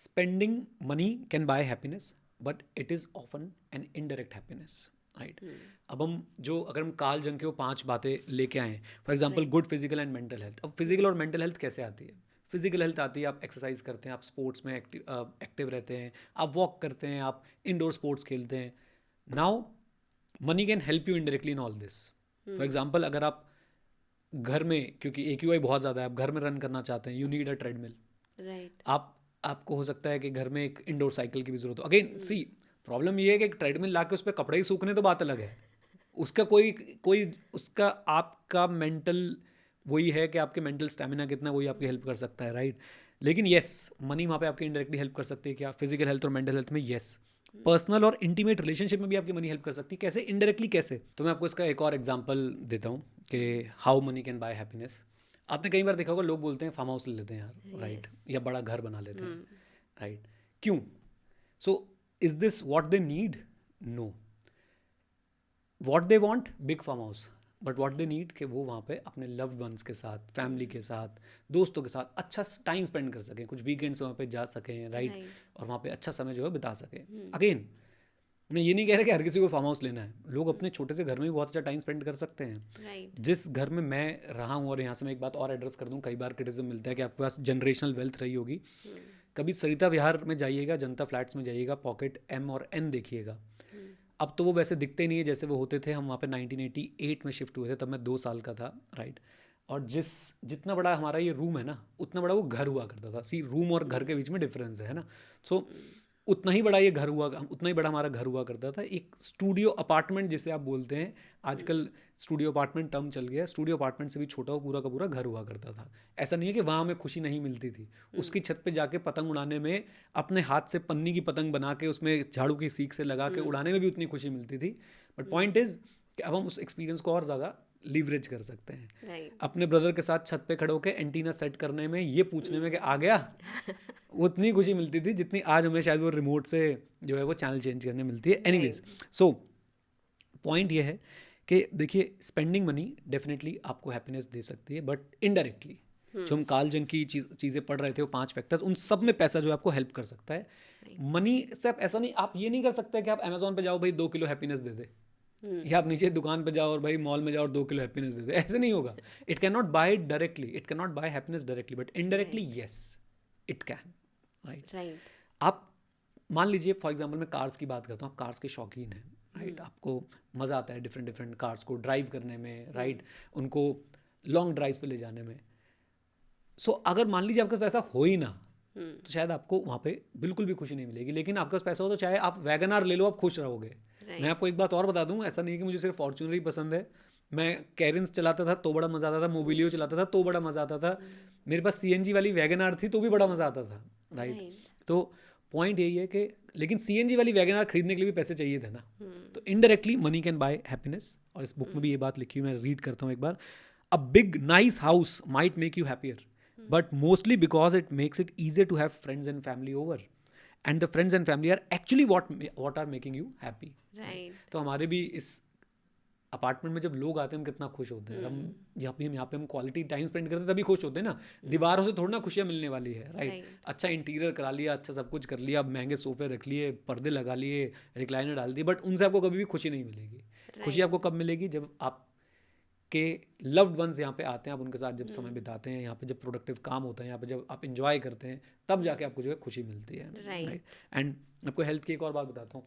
spending money can buy happiness but it is often an indirect happiness. Right. अब हम जो, अगर हम कार्ल जंग के वो 5 बातें लेके आए, for example good physical and mental health. अब फिजिकल और मेंटल हेल्थ कैसे आती है? फिजिकल हेल्थ आती है, आप एक्सरसाइज करते हैं, आप स्पोर्ट्स में एक्टिव रहते हैं, आप वॉक करते हैं, आप इंडोर स्पोर्ट्स खेलते हैं. Now money can help you indirectly in all this. For example, अगर आप घर में, क्योंकि AQI बहुत ज़्यादा है, आप घर में रन करना चाहते हैं, you need a treadmill. Right. आपको हो सकता है कि घर में एक इंडोर साइकिल की भी जरूरत हो. अगेन सी, प्रॉब्लम ये है कि एक ट्रेडमिल ला के उस पर कपड़े ही सूखने तो बात अलग है. उसका कोई उसका आपका मेंटल वही है कि आपके मेंटल स्टेमिना कितना, वही आपकी हेल्प कर सकता है. राइट. लेकिन येस, मनी वहाँ पे आपकी इनडायरेक्टली हेल्प कर सकती है. क्या? फिजिकल हेल्थ और मेंटल हेल्थ में येस. पर्सनल और इंटीमेट रिलेशनशिप में भी आपकी मनी हेल्प कर सकती है. कैसे? इनडायरेक्टली कैसे? तो मैं आपको इसका एक और एग्जांपल देता हूँ कि how many can buy happiness. आपने कई बार देखा होगा, लोग बोलते हैं फार्म हाउस ले लेते हैं यार. राइट. या बड़ा घर बना लेते हैं. राइट. क्यों? So is this what they need? No. What they want? Big farmhouse. But what they need कि वो वहाँ पे अपने लव्ड वंस के साथ, फैमिली के साथ, दोस्तों के साथ अच्छा टाइम स्पेंड कर सकें, कुछ वीकेंड्स वहाँ पे जा सकें. राइट. और वहाँ पे अच्छा समय जो है बिता सकें. अगेन मैं ये नहीं कह रहा कि हर किसी को फार्म हाउस लेना है. लोग अपने छोटे से घर में भी बहुत अच्छा टाइम स्पेंड कर सकते हैं. राइट. जिस घर में मैं रहा हूँ, और यहाँ से मैं एक बात और एड्रेस कर दूँ, कई बार क्रिटिसिज्म मिलता है कि आपके पास जनरेशनल वेल्थ रही होगी. कभी सरिता विहार में जाइएगा, जनता फ्लैट्स में जाइएगा, पॉकेट M और N देखिएगा. अब तो वो वैसे दिखते नहीं है जैसे वो होते थे. हम वहाँ पे 1988 में शिफ्ट हुए थे, तब मैं 2 साल का था. राइट. और जितना बड़ा हमारा ये रूम है ना, उतना बड़ा वो घर हुआ करता था. सी, रूम और घर के बीच में डिफरेंस है ना. सो उतना ही बड़ा ये घर हुआ, उतना ही बड़ा हमारा घर हुआ करता था. एक स्टूडियो अपार्टमेंट जिसे आप बोलते हैं, आजकल स्टूडियो अपार्टमेंट टर्म चल गया. स्टूडियो अपार्टमेंट से भी छोटा वो पूरा का पूरा घर हुआ करता था. ऐसा नहीं है कि वहाँ हमें खुशी नहीं मिलती थी. उसकी छत पे जाके पतंग उड़ाने में, अपने हाथ से पन्नी की पतंग बना के उसमें झाड़ू की सीख से लगा के उड़ाने में भी उतनी खुशी मिलती थी. बट पॉइंट इज कि अब हम उस एक्सपीरियंस को और ज़्यादा लीवरेज कर सकते हैं. राइट. अपने ब्रदर के साथ छत पे खड़े होकर एंटीना सेट करने में, ये पूछने में कि आ गया, उतनी खुशी मिलती थी जितनी आज हमें शायद वो रिमोट से जो है वो चैनल चेंज करने मिलती है. एनीवेज, सो पॉइंट ये है कि देखिए, स्पेंडिंग मनी डेफिनेटली आपको हैप्पीनेस दे सकती है, बट इनडायरेक्टली. जो हम कार्ल जंग की चीज़ें पढ़ रहे थे, वो 5 फैक्टर्स, उन सब में पैसा जो है आपको हेल्प कर सकता है। मनी से आप ऐसा नहीं, आप ये नहीं कर सकते कि आप अमेजोन पे जाओ भाई 2 किलो हैप्पीनेस दे दे, या आप नीचे दुकान पे जाओ और भाई मॉल में जाओ और 2 किलो हैप्पीनेस दे दे, ऐसे नहीं होगा। It can not buy directly, it can not buy happiness directly, but indirectly yes it can, right. आप मान लीजिए फॉर एग्जाम्पल मैं कार्स की बात करता हूँ, आप कार्स के शौकीन हैं, राइट, आपको मज़ा आता है डिफरेंट डिफरेंट कार्स को ड्राइव करने में, राइट, उनको लॉन्ग ड्राइव पे ले जाने में। सो अगर मान लीजिए आपके पास पैसा हो ही ना, तो शायद आपको वहाँ पे बिल्कुल भी खुशी नहीं मिलेगी। लेकिन आपके पास पैसा हो तो चाहे आप वैगन आर ले लो, आप खुश रहोगे। मैं आपको एक बात और बता दूँ, ऐसा नहीं है कि मुझे सिर्फ फॉर्च्यूनर ही पसंद है। मैं कैरिन्स चलाता था तो बड़ा मज़ा आता था, मोबिलियो चलाता था तो बड़ा मज़ा आता था, मेरे पास CNG वाली वैगन आर थी तो भी बड़ा मज़ा आता था, राइट। तो पॉइंट यही है कि लेकिन CNG वाली वैगन आर खरीदने के लिए भी पैसे चाहिए थे ना। तो indirectly money can buy happiness, और इस बुक में भी ये बात लिखी हुई, मैं रीड करता हूँ एक बार। A big nice house might make you happier, but mostly because it makes it easier to have friends and family over, and the friends and family are actually what are making you happy, right. तो हमारे भी इस apartment में जब लोग आते हैं हम कितना खुश होते हैं। हम यहाँ पे हम क्वालिटी टाइम स्पेंड करते हैं तभी खुश होते हैं ना। दीवारों से थोड़ी ना खुशियाँ मिलने वाली है, राइट। अच्छा इंटीरियर करा लिया, अच्छा सब कुछ कर लिया, महंगे सोफे रख लिए, पर्दे लगा लिए, रिक्लाइनर डाल दिए, बट उनसे आपको कभी भी खुशी नहीं मिलेगी। खुशी आपको कब मिलेगी? जब आप के लव्ड वंस यहाँ पे आते हैं, आप उनके साथ जब समय बिताते हैं, यहाँ पे जब प्रोडक्टिव काम होता है, यहाँ पे जब आप इंजॉय करते हैं, तब जाके आपको जो है खुशी मिलती है, राइट। एंड आपको हेल्थ की एक और बात बताता हूँ।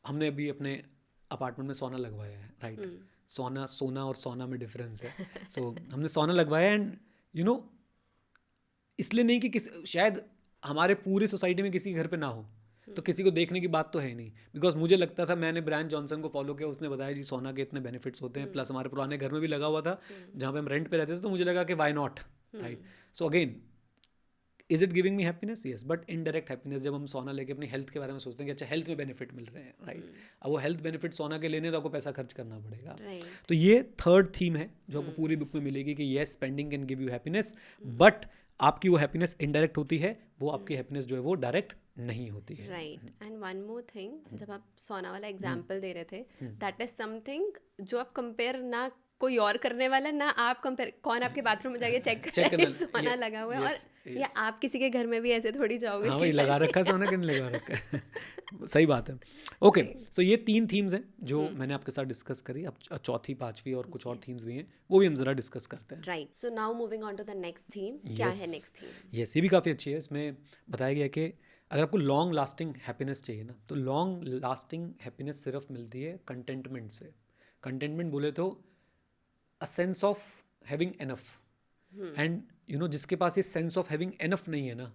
हमने अभी अपने अपार्टमेंट में सोना लगवाया है, राइट। सोना और सोना में डिफरेंस है। सो हमने सोना लगवाया, एंड यू नो इसलिए नहीं कि शायद हमारे पूरे सोसाइटी में किसी घर पे ना हो, तो किसी को देखने की बात तो है नहीं। बिकॉज मुझे लगता था, मैंने ब्रायन जॉनसन को फॉलो किया, उसने बताया जी सोना के इतने बेनिफिट्स होते हैं, प्लस हमारे पुराने घर में भी लगा हुआ था जहाँ पे हम रेंट पे रहते थे, तो मुझे लगा कि why not, right. So again is it giving me happiness? Yes, but indirect happiness जब हम सोना लेके अपनी हेल्थ के बारे में सोचते हैं कि अच्छा हेल्थ में बेनिफिट मिल रहे हैं, राइट। अब वो हेल्थ बेनिफिट सोना के लेने तो आपको पैसा खर्च करना पड़ेगा। तो ये थर्ड थीम है जो आपको पूरी बुक में मिलेगी कि yes spending can give you happiness, but आपकी वो हैप्पीनेस इनडायरेक्ट होती है, वो आपकी हैप्पीनेस जो है वो डायरेक्ट नहीं होती है, right. And one more thing, जब आप सोना वाला एग्जांपल दे रहे थे, दैट इज समथिंग जो आप कंपेयर ना कोई और करने वाला ना आप कंपेयर, कौन आपके बाथरूम में जाके चेक कर रहा है सोना लगा हुआ है, और या आप किसी के घर में भी ऐसे थोड़ी जाओगे। हाँ भाई लगा रखा है सोना कि नहीं लगा रखा है। सही बात है। ओके, सो ये 3 थीम्स हैं जो मैंने आपके साथ डिस्कस करी। अब चौथी, पांचवी और कुछ और थीम्स भी हैं, वो भी हम जरा डिस्कस करते हैं, right. So now moving on to the next theme. क्या है नेक्स्ट थीम? यस, ये भी काफ़ी अच्छी है। इसमें बताया गया कि अगर आपको लॉन्ग लास्टिंग हैप्पीनेस चाहिए ना, तो लॉन्ग लास्टिंग हैप्पीनेस सिर्फ मिलती है कंटेंटमेंट से। कंटेंटमेंट बोले तो a sense of having enough, and you no जिसके पास ये सेंस ऑफ हैविंग एनफ नहीं है ना,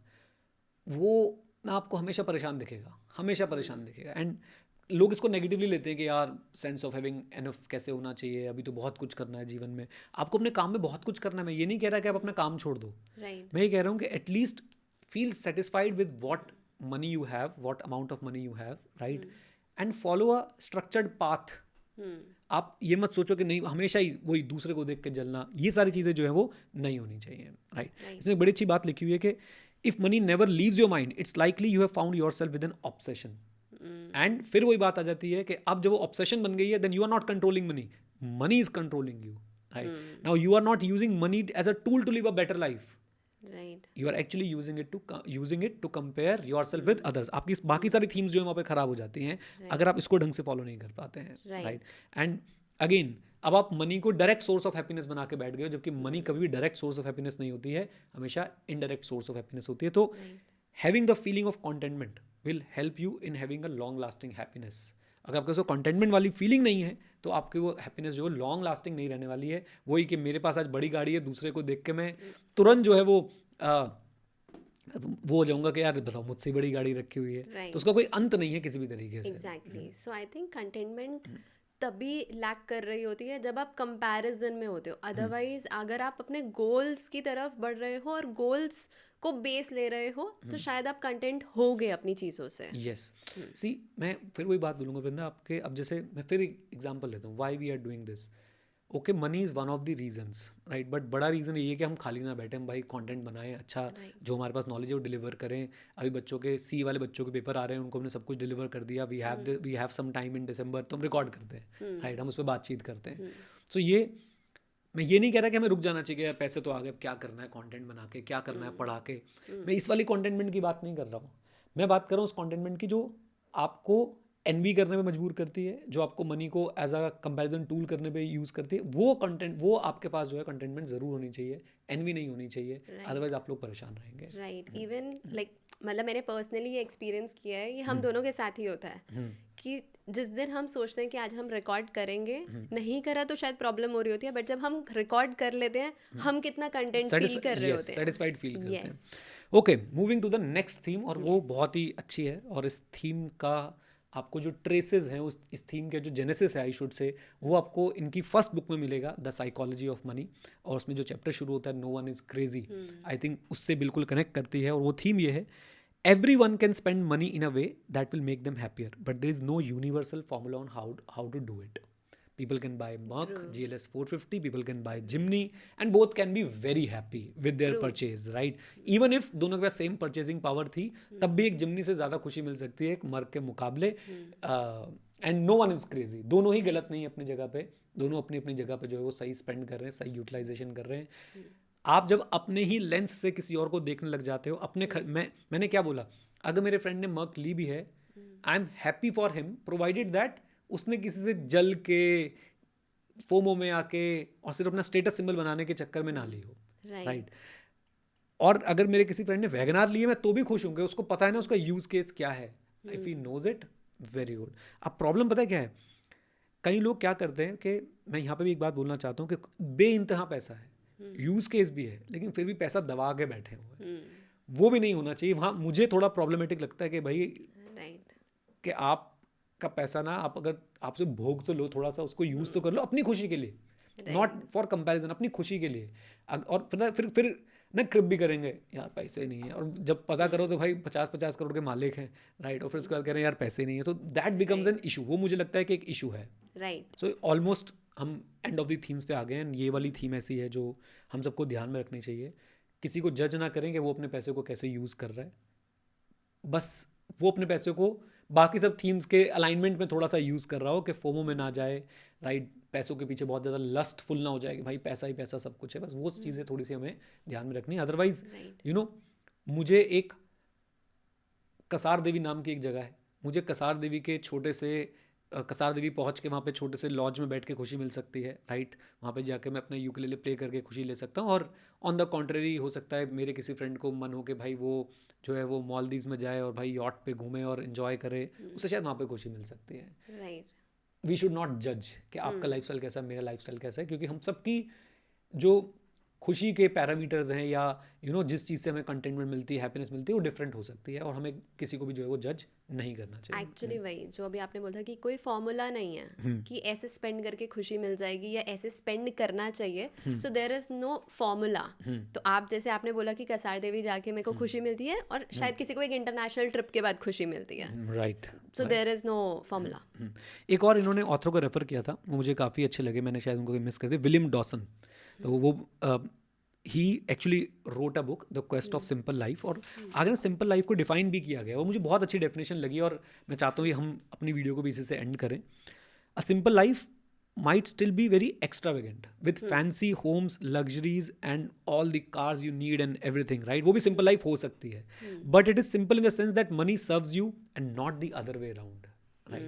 वो ना आपको हमेशा परेशान दिखेगा, हमेशा परेशान दिखेगा। एंड लोग इसको नेगेटिवली लेते हैं कि यार सेंस ऑफ हैविंग एनफ कैसे होना चाहिए, अभी तो बहुत कुछ करना है जीवन में, आपको अपने काम में बहुत कुछ करना है। मैं ये नहीं कह रहा कि आप अपना काम छोड़ दो, मैं ये कह रहा हूँ कि at least feel satisfied with what money you have, what amount of money you have, right? And follow a structured path. आप ये मत सोचो कि नहीं हमेशा ही वही दूसरे को देख के जलना, ये सारी चीज़ें जो है वो नहीं होनी चाहिए, राइट। इसमें एक बड़ी अच्छी बात लिखी हुई है कि if money never leaves your mind it's likely you have found your self with N obsession. And फिर वही बात आ जाती है कि अब जब वो ऑब्सेशन बन गई है, then you are not controlling money, money is controlling you, right. Now you are not using money as a tool to live a better life, right. You are actually using it to compare yourself with others. आपकी बाकी सारी themes जो है वहाँ पे खराब हो जाती हैं, अगर आप इसको ढंग से फॉलो नहीं कर पाते हैं, राइट। एंड अगेन अब आप मनी को डायरेक्ट सोर्स ऑफ हैप्पीनेस बना के बैठ गए, जबकि मनी कभी भी डायरेक्ट सोर्स ऑफ हैप्पीनेस नहीं होती है, हमेशा इनडायरेक्ट सोर्स ऑफ हैप्पीनेस होती है। तो having the feeling of contentment will help you in having a long lasting happiness. अगर आपके पास कॉन्टेंटमेंट वाली फीलिंग नहीं है तो आपकी वो हैप्पीनेस जो है लॉन्ग लास्टिंग नहीं रहने वाली है। वही कि मेरे पास आज बड़ी गाड़ी है, दूसरे को देख के मैं तुरंत जो है वो हो जाऊंगा कि यार बताओ मुझसे बड़ी गाड़ी रखी हुई है, right. तो उसका कोई अंत नहीं है किसी भी तरीके से। Exactly. So I think containment तभी लैक कर रही होती है जब आप कंपैरिजन में होते हो। अदरवाइज अगर आप अपने गोल्स की तरफ बढ़ रहे हो और गोल्स को बेस ले रहे हो तो शायद आप कंटेंट हो गए अपनी चीज़ों से। यस, सी मैं फिर वही बात बोलूँगा वृंदा आपके। अब जैसे मैं फिर एक एग्जांपल लेता हूँ, why we are doing this. Okay, money is one of the reasons, right, but बड़ा रीज़न ये है कि हम खाली ना बैठे, हम भाई कंटेंट बनाएं अच्छा, जो हमारे पास नॉलेज है वो डिलीवर करें। अभी बच्चों के सी वाले बच्चों के पेपर आ रहे हैं, उनको हमने सब कुछ डिलीवर कर दिया। We have some time in December, तो हम रिकॉर्ड करते हैं, राइट, हम उस पर बातचीत करते हैं। सो ये मैं ये नहीं कह रहा कि हमें रुक जाना चाहिए कि यार पैसे तो आ गए, अब क्या करना है कंटेंट बना के, क्या करना है पढ़ा के। मैं इस वाली कंटेंटमेंट की बात नहीं कर रहा हूँ। मैं बात कर रहा हूँ उस कंटेंटमेंट की जो आपको एनवी करने में मजबूर करती है, जो आपको मनी को एज अ कंपैरिजन टूल करने पे यूज़ करती है। वो कंटेंट, वो आपके पास जो है कंटेंटमेंट ज़रूर होनी चाहिए, एनवी नहीं होनी चाहिए, अदरवाइज आप लोग परेशान रहेंगे। राइट। इवन लाइक मतलब मैंने पर्सनली ये एक्सपीरियंस किया है, ये हम दोनों के साथ ही होता है कि जिस दिन हम सोचते हैं कि आज हम रिकॉर्ड करेंगे, नहीं करा तो शायद प्रॉब्लम हो रही होती है, बट जब हम रिकॉर्ड कर लेते हैं हम कितना कंटेंट फील कर रहे होते हैं, सेटिस्फाइड फील करते हैं। Yes. Okay, moving to the next theme, और वो बहुत ही अच्छी है। और इस थीम का आपको जो ट्रेसेस हैं, उस इस थीम के जो जेनेसिस है आई शुड से, वो आपको इनकी फर्स्ट बुक में मिलेगा, द साइकोलॉजी ऑफ मनी। और उसमें जो चैप्टर शुरू होता है, no one is crazy, I think उससे बिल्कुल कनेक्ट करती है। और वो थीम ये है, everyone can spend money in a way that will make them happier, but there is no universal formula on how to do it. People can buy Merc GLS 450, people can buy Jimny, and both can be very happy with their purchase, right? Even if दोनों के पास same purchasing power थी, तब भी एक जिमनी से ज़्यादा खुशी मिल सकती है एक Merc के मुकाबले। And no one is crazy, दोनों ही गलत नहीं है अपनी जगह पे, दोनों अपनी अपनी जगह पे जो है वो सही स्पेंड कर रहे हैं, सही यूटिलाइजेशन कर रहे हैं। आप जब अपने ही लेंस से किसी और को देखने लग जाते हो, अपने मैंने क्या बोला, अगर मेरे फ्रेंड ने मर्क ली भी है, I am happy for him, provided that उसने किसी से जल के, फोमो में आके और सिर्फ अपना स्टेटस सिंबल बनाने के चक्कर में ना ली हो, राइट। और अगर मेरे किसी फ्रेंड ने वैगनार ली है, मैं तो भी खुश हूँ, उसको पता है ना उसका यूज केस क्या है, if he knows it, very good. अब प्रॉब्लम पता है क्या है, कई लोग क्या करते हैं कि, मैं यहाँ पे भी एक बात बोलना चाहता हूँ कि बेइंतहा पैसा है, यूज केस भी है, लेकिन फिर भी पैसा दबा के बैठे हुए हैं, वो भी नहीं होना चाहिए। वहाँ मुझे थोड़ा प्रॉब्लमेटिक लगता है कि भाई कि आपका पैसा ना, आप अगर आपसे भोग तो लो, थोड़ा सा उसको यूज़ तो कर लो अपनी खुशी के लिए, नॉट फॉर कंपैरिजन, अपनी खुशी के लिए। और फिर ना क्रिप भी करेंगे, यार पैसे नहीं है, और जब पता करो तो भाई 50-50 करोड़ के मालिक हैं, राइट, और फिर उसके बाद कह रहे हैं यार पैसे नहीं है, तो दैट बिकम्स एन इशू। वो मुझे लगता है कि एक इशू है, राइट। सो ऑलमोस्ट हम एंड ऑफ द थीम्स पे आ गए हैं। ये वाली थीम ऐसी है जो हम सबको ध्यान में रखनी चाहिए। किसी को जज ना करें कि वो अपने पैसे को कैसे यूज़ कर रहा है, बस वो अपने पैसे को बाकी सब थीम्स के अलाइनमेंट में थोड़ा सा यूज़ कर रहा हो, कि फोमो में ना जाए, राइट, पैसों के पीछे बहुत ज़्यादा लस्टफुल ना हो जाए कि भाई पैसा ही पैसा सब कुछ है, बस वो चीज़ें थोड़ी सी हमें ध्यान में रखनी है। अदरवाइज यू नो, मुझे एक कसार देवी नाम की एक जगह है, मुझे कसार देवी के छोटे से कसार देवी पहुंच के वहाँ पे छोटे से लॉज में बैठ के खुशी मिल सकती है, राइट। वहाँ पे जाके मैं अपना यूकेलेले प्ले करके खुशी ले सकता हूँ। और ऑन द कॉन्ट्रेरी हो सकता है मेरे किसी फ्रेंड को मन हो कि भाई वो जो है वो मालदीव्स में जाए और भाई यॉट पे घूमे और इन्जॉय करे, उसे शायद वहाँ पे खुशी मिल सकती है, राइट। वी शुड नॉट जज कि आपका लाइफस्टाइल कैसा है, मेरा लाइफस्टाइल कैसा है, क्योंकि हम सबकी जो खुशी के पैरामीटर्स हैं, या यू नो जिस चीज़ से हमें कंटेंटमेंट मिलती है, हैप्पीनेस मिलती है, वो डिफरेंट हो सकती है, और हमें किसी को भी जो है वो जज नहीं करना चाहिए। एक्चुअली वही जो अभी आपने बोला कि कोई फॉर्मूला नहीं है कि ऐसे स्पेंड करके खुशी मिल जाएगी या ऐसे स्पेंड करना चाहिए, so there is no formula. तो आप जैसे आपने बोला कि कसार देवी जाके मेरे को खुशी मिलती है, और शायद किसी को एक इंटरनेशनल ट्रिप के बाद खुशी मिलती है, right, so there is no formula. एक और इन्होंने ऑथर को रेफर किया था, वो मुझे काफ़ी अच्छे लगे, मैंने शायद उनको मिस कर दिया, विलियम डॉसन। तो वो ही actually wrote a book the quest of simple life, और आगे ना सिंपल लाइफ को डिफाइन भी किया गया, वो मुझे बहुत अच्छी डेफिनेशन लगी, और मैं चाहता हूँ कि हम अपनी वीडियो को भी इसी से एंड करें। A simple life might still be very extravagant with fancy homes, luxuries and all the cars you need and everything, right? वो भी simple life हो सकती है, but it is simple in the sense that money serves you and not the other way around, right?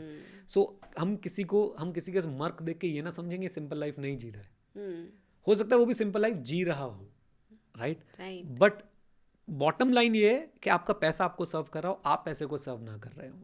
So हम किसी के merc देख के ये ना समझेंगे simple life नहीं जी रहा है, हो सकता है वो भी simple life जी रहा हो, right? But bottom line ये है कि आपका पैसा आपको सर्व कर रहा हो, आप पैसे को सर्व ना कर रहे हो।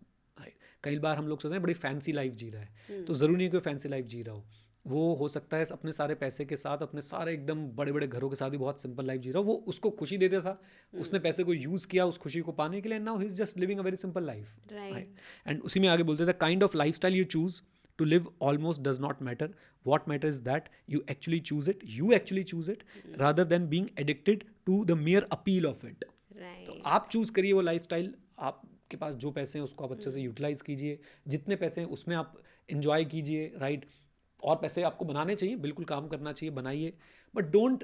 कई बार हम लोग सोचते हैं बड़ी फैंसी लाइफ जी रहा है, तो ज़रूरी नहीं कोई फैंसी लाइफ जी रहा हो, वो हो सकता है अपने सारे पैसे के साथ, अपने सारे एकदम बड़े बड़े घरों के साथ ही बहुत सिंपल लाइफ जी रहा हो। वो उसको खुशी देता था, उसने पैसे को यूज़ किया उस खुशी को पाने के लिए, now he is just living a very simple life, right. And उसी में आगे बोलते थे, kind of lifestyle you choose to live almost does not matter, what matter is that you actually choose it rather than being addicted to the mere appeal of it. तो आप choose करिए वो life style, आप के पास जो पैसे हैं उसको आप अच्छे से यूटिलाइज कीजिए, जितने पैसे हैं उसमें आप इंजॉय कीजिए, राइट। और पैसे आपको बनाने चाहिए, बिल्कुल काम करना चाहिए, बनाइए, but don't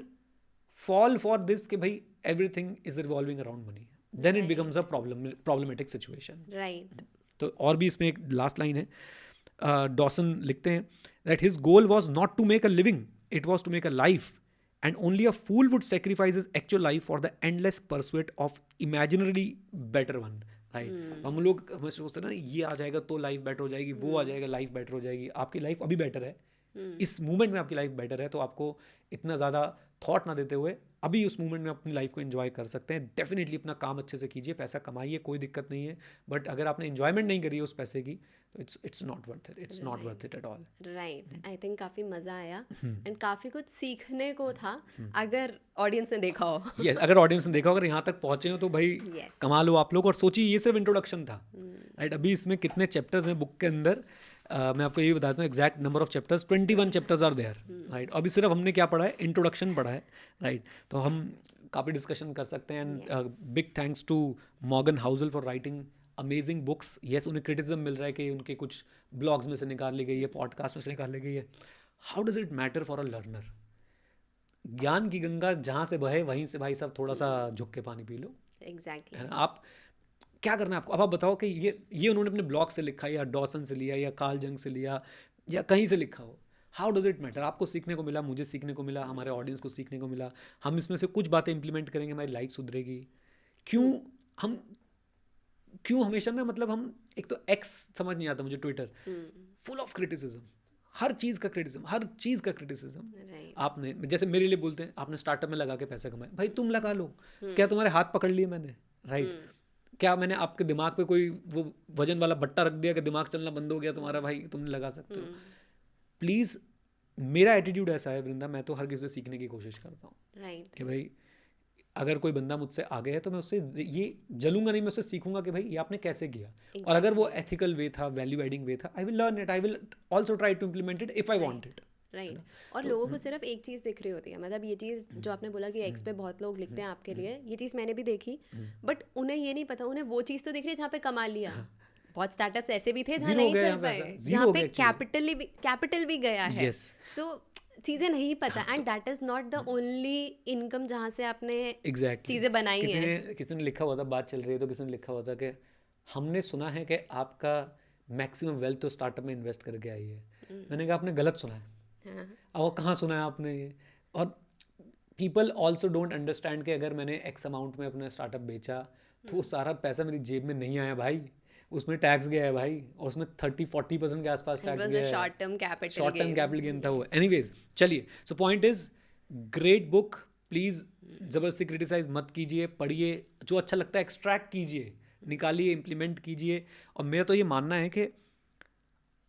fall for this कि भाई everything is revolving around money, then it becomes a problematic situation, right. तो और भी इसमें एक लास्ट लाइन है, डॉसन लिखते हैं that his goal was not to make a living, it was to make a life, and only a fool would sacrifice his actual life for the endless pursuit of imaginarily better one. Right हम लोग हमें सोचते हैं ना ये आ जाएगा तो life better हो जाएगी, वो आ जाएगा लाइफ बेटर हो जाएगी. आपकी लाइफ अभी बेटर है, इस मोमेंट में आपकी लाइफ बेटर है, तो आपको इतना ज़्यादा थॉट ना देते हुए अभी उस मोमेंट में अपनी लाइफ को एंजॉय कर सकते हैं. डेफिनेटली अपना काम अच्छे से कीजिए, पैसा कमाइए, कोई दिक्कत नहीं है, बट अगर आपने एंजॉयमेंट नहीं करी है उस पैसे की तो it's not worth it, it's not worth it at all. Right, I think काफ़ी मज़ा आया एंड काफ़ी कुछ सीखने को था अगर ऑडियंस ने देखा हो. Yes, अगर ऑडियंस ने देखा हो, अगर यहाँ तक पहुँचे हो तो भाई Yes. कमाल हो आप लोग. और सोचिए ये सिर्फ इंट्रोडक्शन था, राइट. अभी इसमें कितने चैप्टर्स हैं बुक के अंदर, मैं आपको ये बताता हूँ exact number of chapters, 21 chapters are there, right. अभी सिर्फ हमने क्या पढ़ा है, इंट्रोडक्शन पढ़ा है, राइट. तो हम काफ़ी डिस्कशन कर सकते हैं. And big thanks to Morgan Housel for writing amazing books. Yes, उन्हें क्रिटिसिज्म मिल रहा है कि उनके कुछ ब्लॉग्स में से निकाल ली गई है, पॉडकास्ट में से निकाल ली गई है. How does it matter for a learner? ज्ञान की गंगा जहाँ से बहे वहीं से भाई साहब थोड़ा सा झुक के पानी पी लो. एग्जैक्टली. है ना. आप क्या करना है आपको, अब आप बताओ कि ये उन्होंने अपने ब्लॉग से लिखा या डॉसन से लिया या कार्ल जंग से लिया या कहीं से लिखा हो. How does it matter? आपको सीखने को मिला, मुझे सीखने को मिला, हमारे ऑडियंस को सीखने को मिला. हम इसमें से कुछ बातें इंप्लीमेंट करेंगे, हमारी लाइफ सुधरेगी. क्यों हमेशा ना, मतलब हम एक तो एक्स समझ नहीं आता मुझे, ट्विटर फुल ऑफ क्रिटिसिज्म, हर चीज़ का क्रिटिसिज्म. आपने जैसे मेरे लिए बोलते हैं आपने स्टार्टअप में लगा के पैसे कमाए, भाई तुम लगा लो. क्या तुम्हारे हाथ पकड़ लिए मैंने, राइट? क्या मैंने आपके दिमाग पे कोई वो वजन वाला बट्टा रख दिया कि दिमाग चलना बंद हो गया तुम्हारा? भाई तुमने लगा सकते हो. प्लीज़, मेरा एटीट्यूड ऐसा है वृंदा, मैं तो हर किसी से सीखने की कोशिश करता हूँ, राइट. कि भाई अगर कोई बंदा मुझसे आगे है तो मैं उससे ये जलूंगा नहीं, मैं उससे सीखूंगा कि भाई ये आपने कैसे किया. और अगर वो एथिकल वे था, वैल्यू एडिंग वे था, I will learn it, I will also try to implement it if I want it. Right. और लोगों को सिर्फ एक चीज़ दिख रही होती है, मतलब ये चीज़ जो आपने बोला कि एक्स पे बहुत लोग लिखते हैं आपके लिए, ये चीज़ मैंने भी देखी, बट उन्हें ये नहीं पता, उन्हें वो चीज़ तो दिख रही है जहाँ पे कमा लिया. बहुत स्टार्टअप्स ऐसे भी थे जहाँ नहीं चल पाए, जहाँ पे कैपिटल भी गया है. सो चीज़ें नहीं पता, and that is not the only income जहाँ से आपने चीज़ें बनाई हैं. किसी ने लिखा हुआ था, बात चल रही है तो किसी ने लिखा हुआ था कि हमने सुना है कि आपका मैक्सिमम वेल्थ तो स्टार्टअप में इन्वेस्ट करके आई है. मैंने कहा आपने गलत सुना है. और कहाँ सुना है आपने ये? और पीपल ऑल्सो डोंट अंडरस्टैंड कि अगर मैंने एक्स अमाउंट में अपना स्टार्टअप बेचा तो वो सारा पैसा मेरी जेब में नहीं आया भाई, उसमें टैक्स गया है भाई, और उसमें 30-40% के आसपास टैक्स गया है. शॉर्ट टर्म कैपिटल गेन था वो. एनीवेज, चलिए, so point is, great book. Please ज़बरदस्ती क्रिटिसाइज मत कीजिए, पढ़िए, जो अच्छा लगता है एक्सट्रैक्ट कीजिए, निकालिए, इम्प्लीमेंट कीजिए. और मेरा तो ये मानना है कि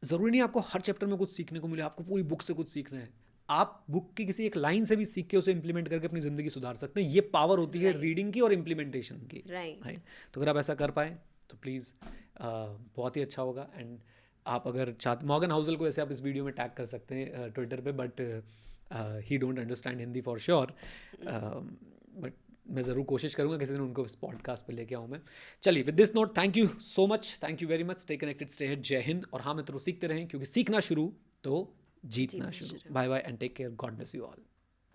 ज़रूरी नहीं आपको हर चैप्टर में कुछ सीखने को मिले, आपको पूरी बुक से कुछ सीखना है. आप बुक की किसी एक लाइन से भी सीख के उसे इम्प्लीमेंट करके अपनी ज़िंदगी सुधार सकते हैं. ये पावर होती है रीडिंग की और इम्प्लीमेंटेशन की, राइट. तो अगर आप ऐसा कर पाएँ तो प्लीज़ बहुत ही अच्छा होगा. एंड आप अगर चाहते, मॉर्गन हाउसल को ऐसे आप इस वीडियो में टैग कर सकते हैं ट्विटर पे, but he don't understand Hindi for sure, but मैं ज़रूर कोशिश करूँगा किसी दिन उनको इस पॉडकास्ट पे लेके आऊँ मैं. चलिए, with this note, thank you so much, thank you very much. Stay connected, stay hit. जय हिंद. और हाँ मित्रों, सीखते रहें, क्योंकि सीखना शुरू तो जीतना शुरू. Bye bye and take care. God bless you all.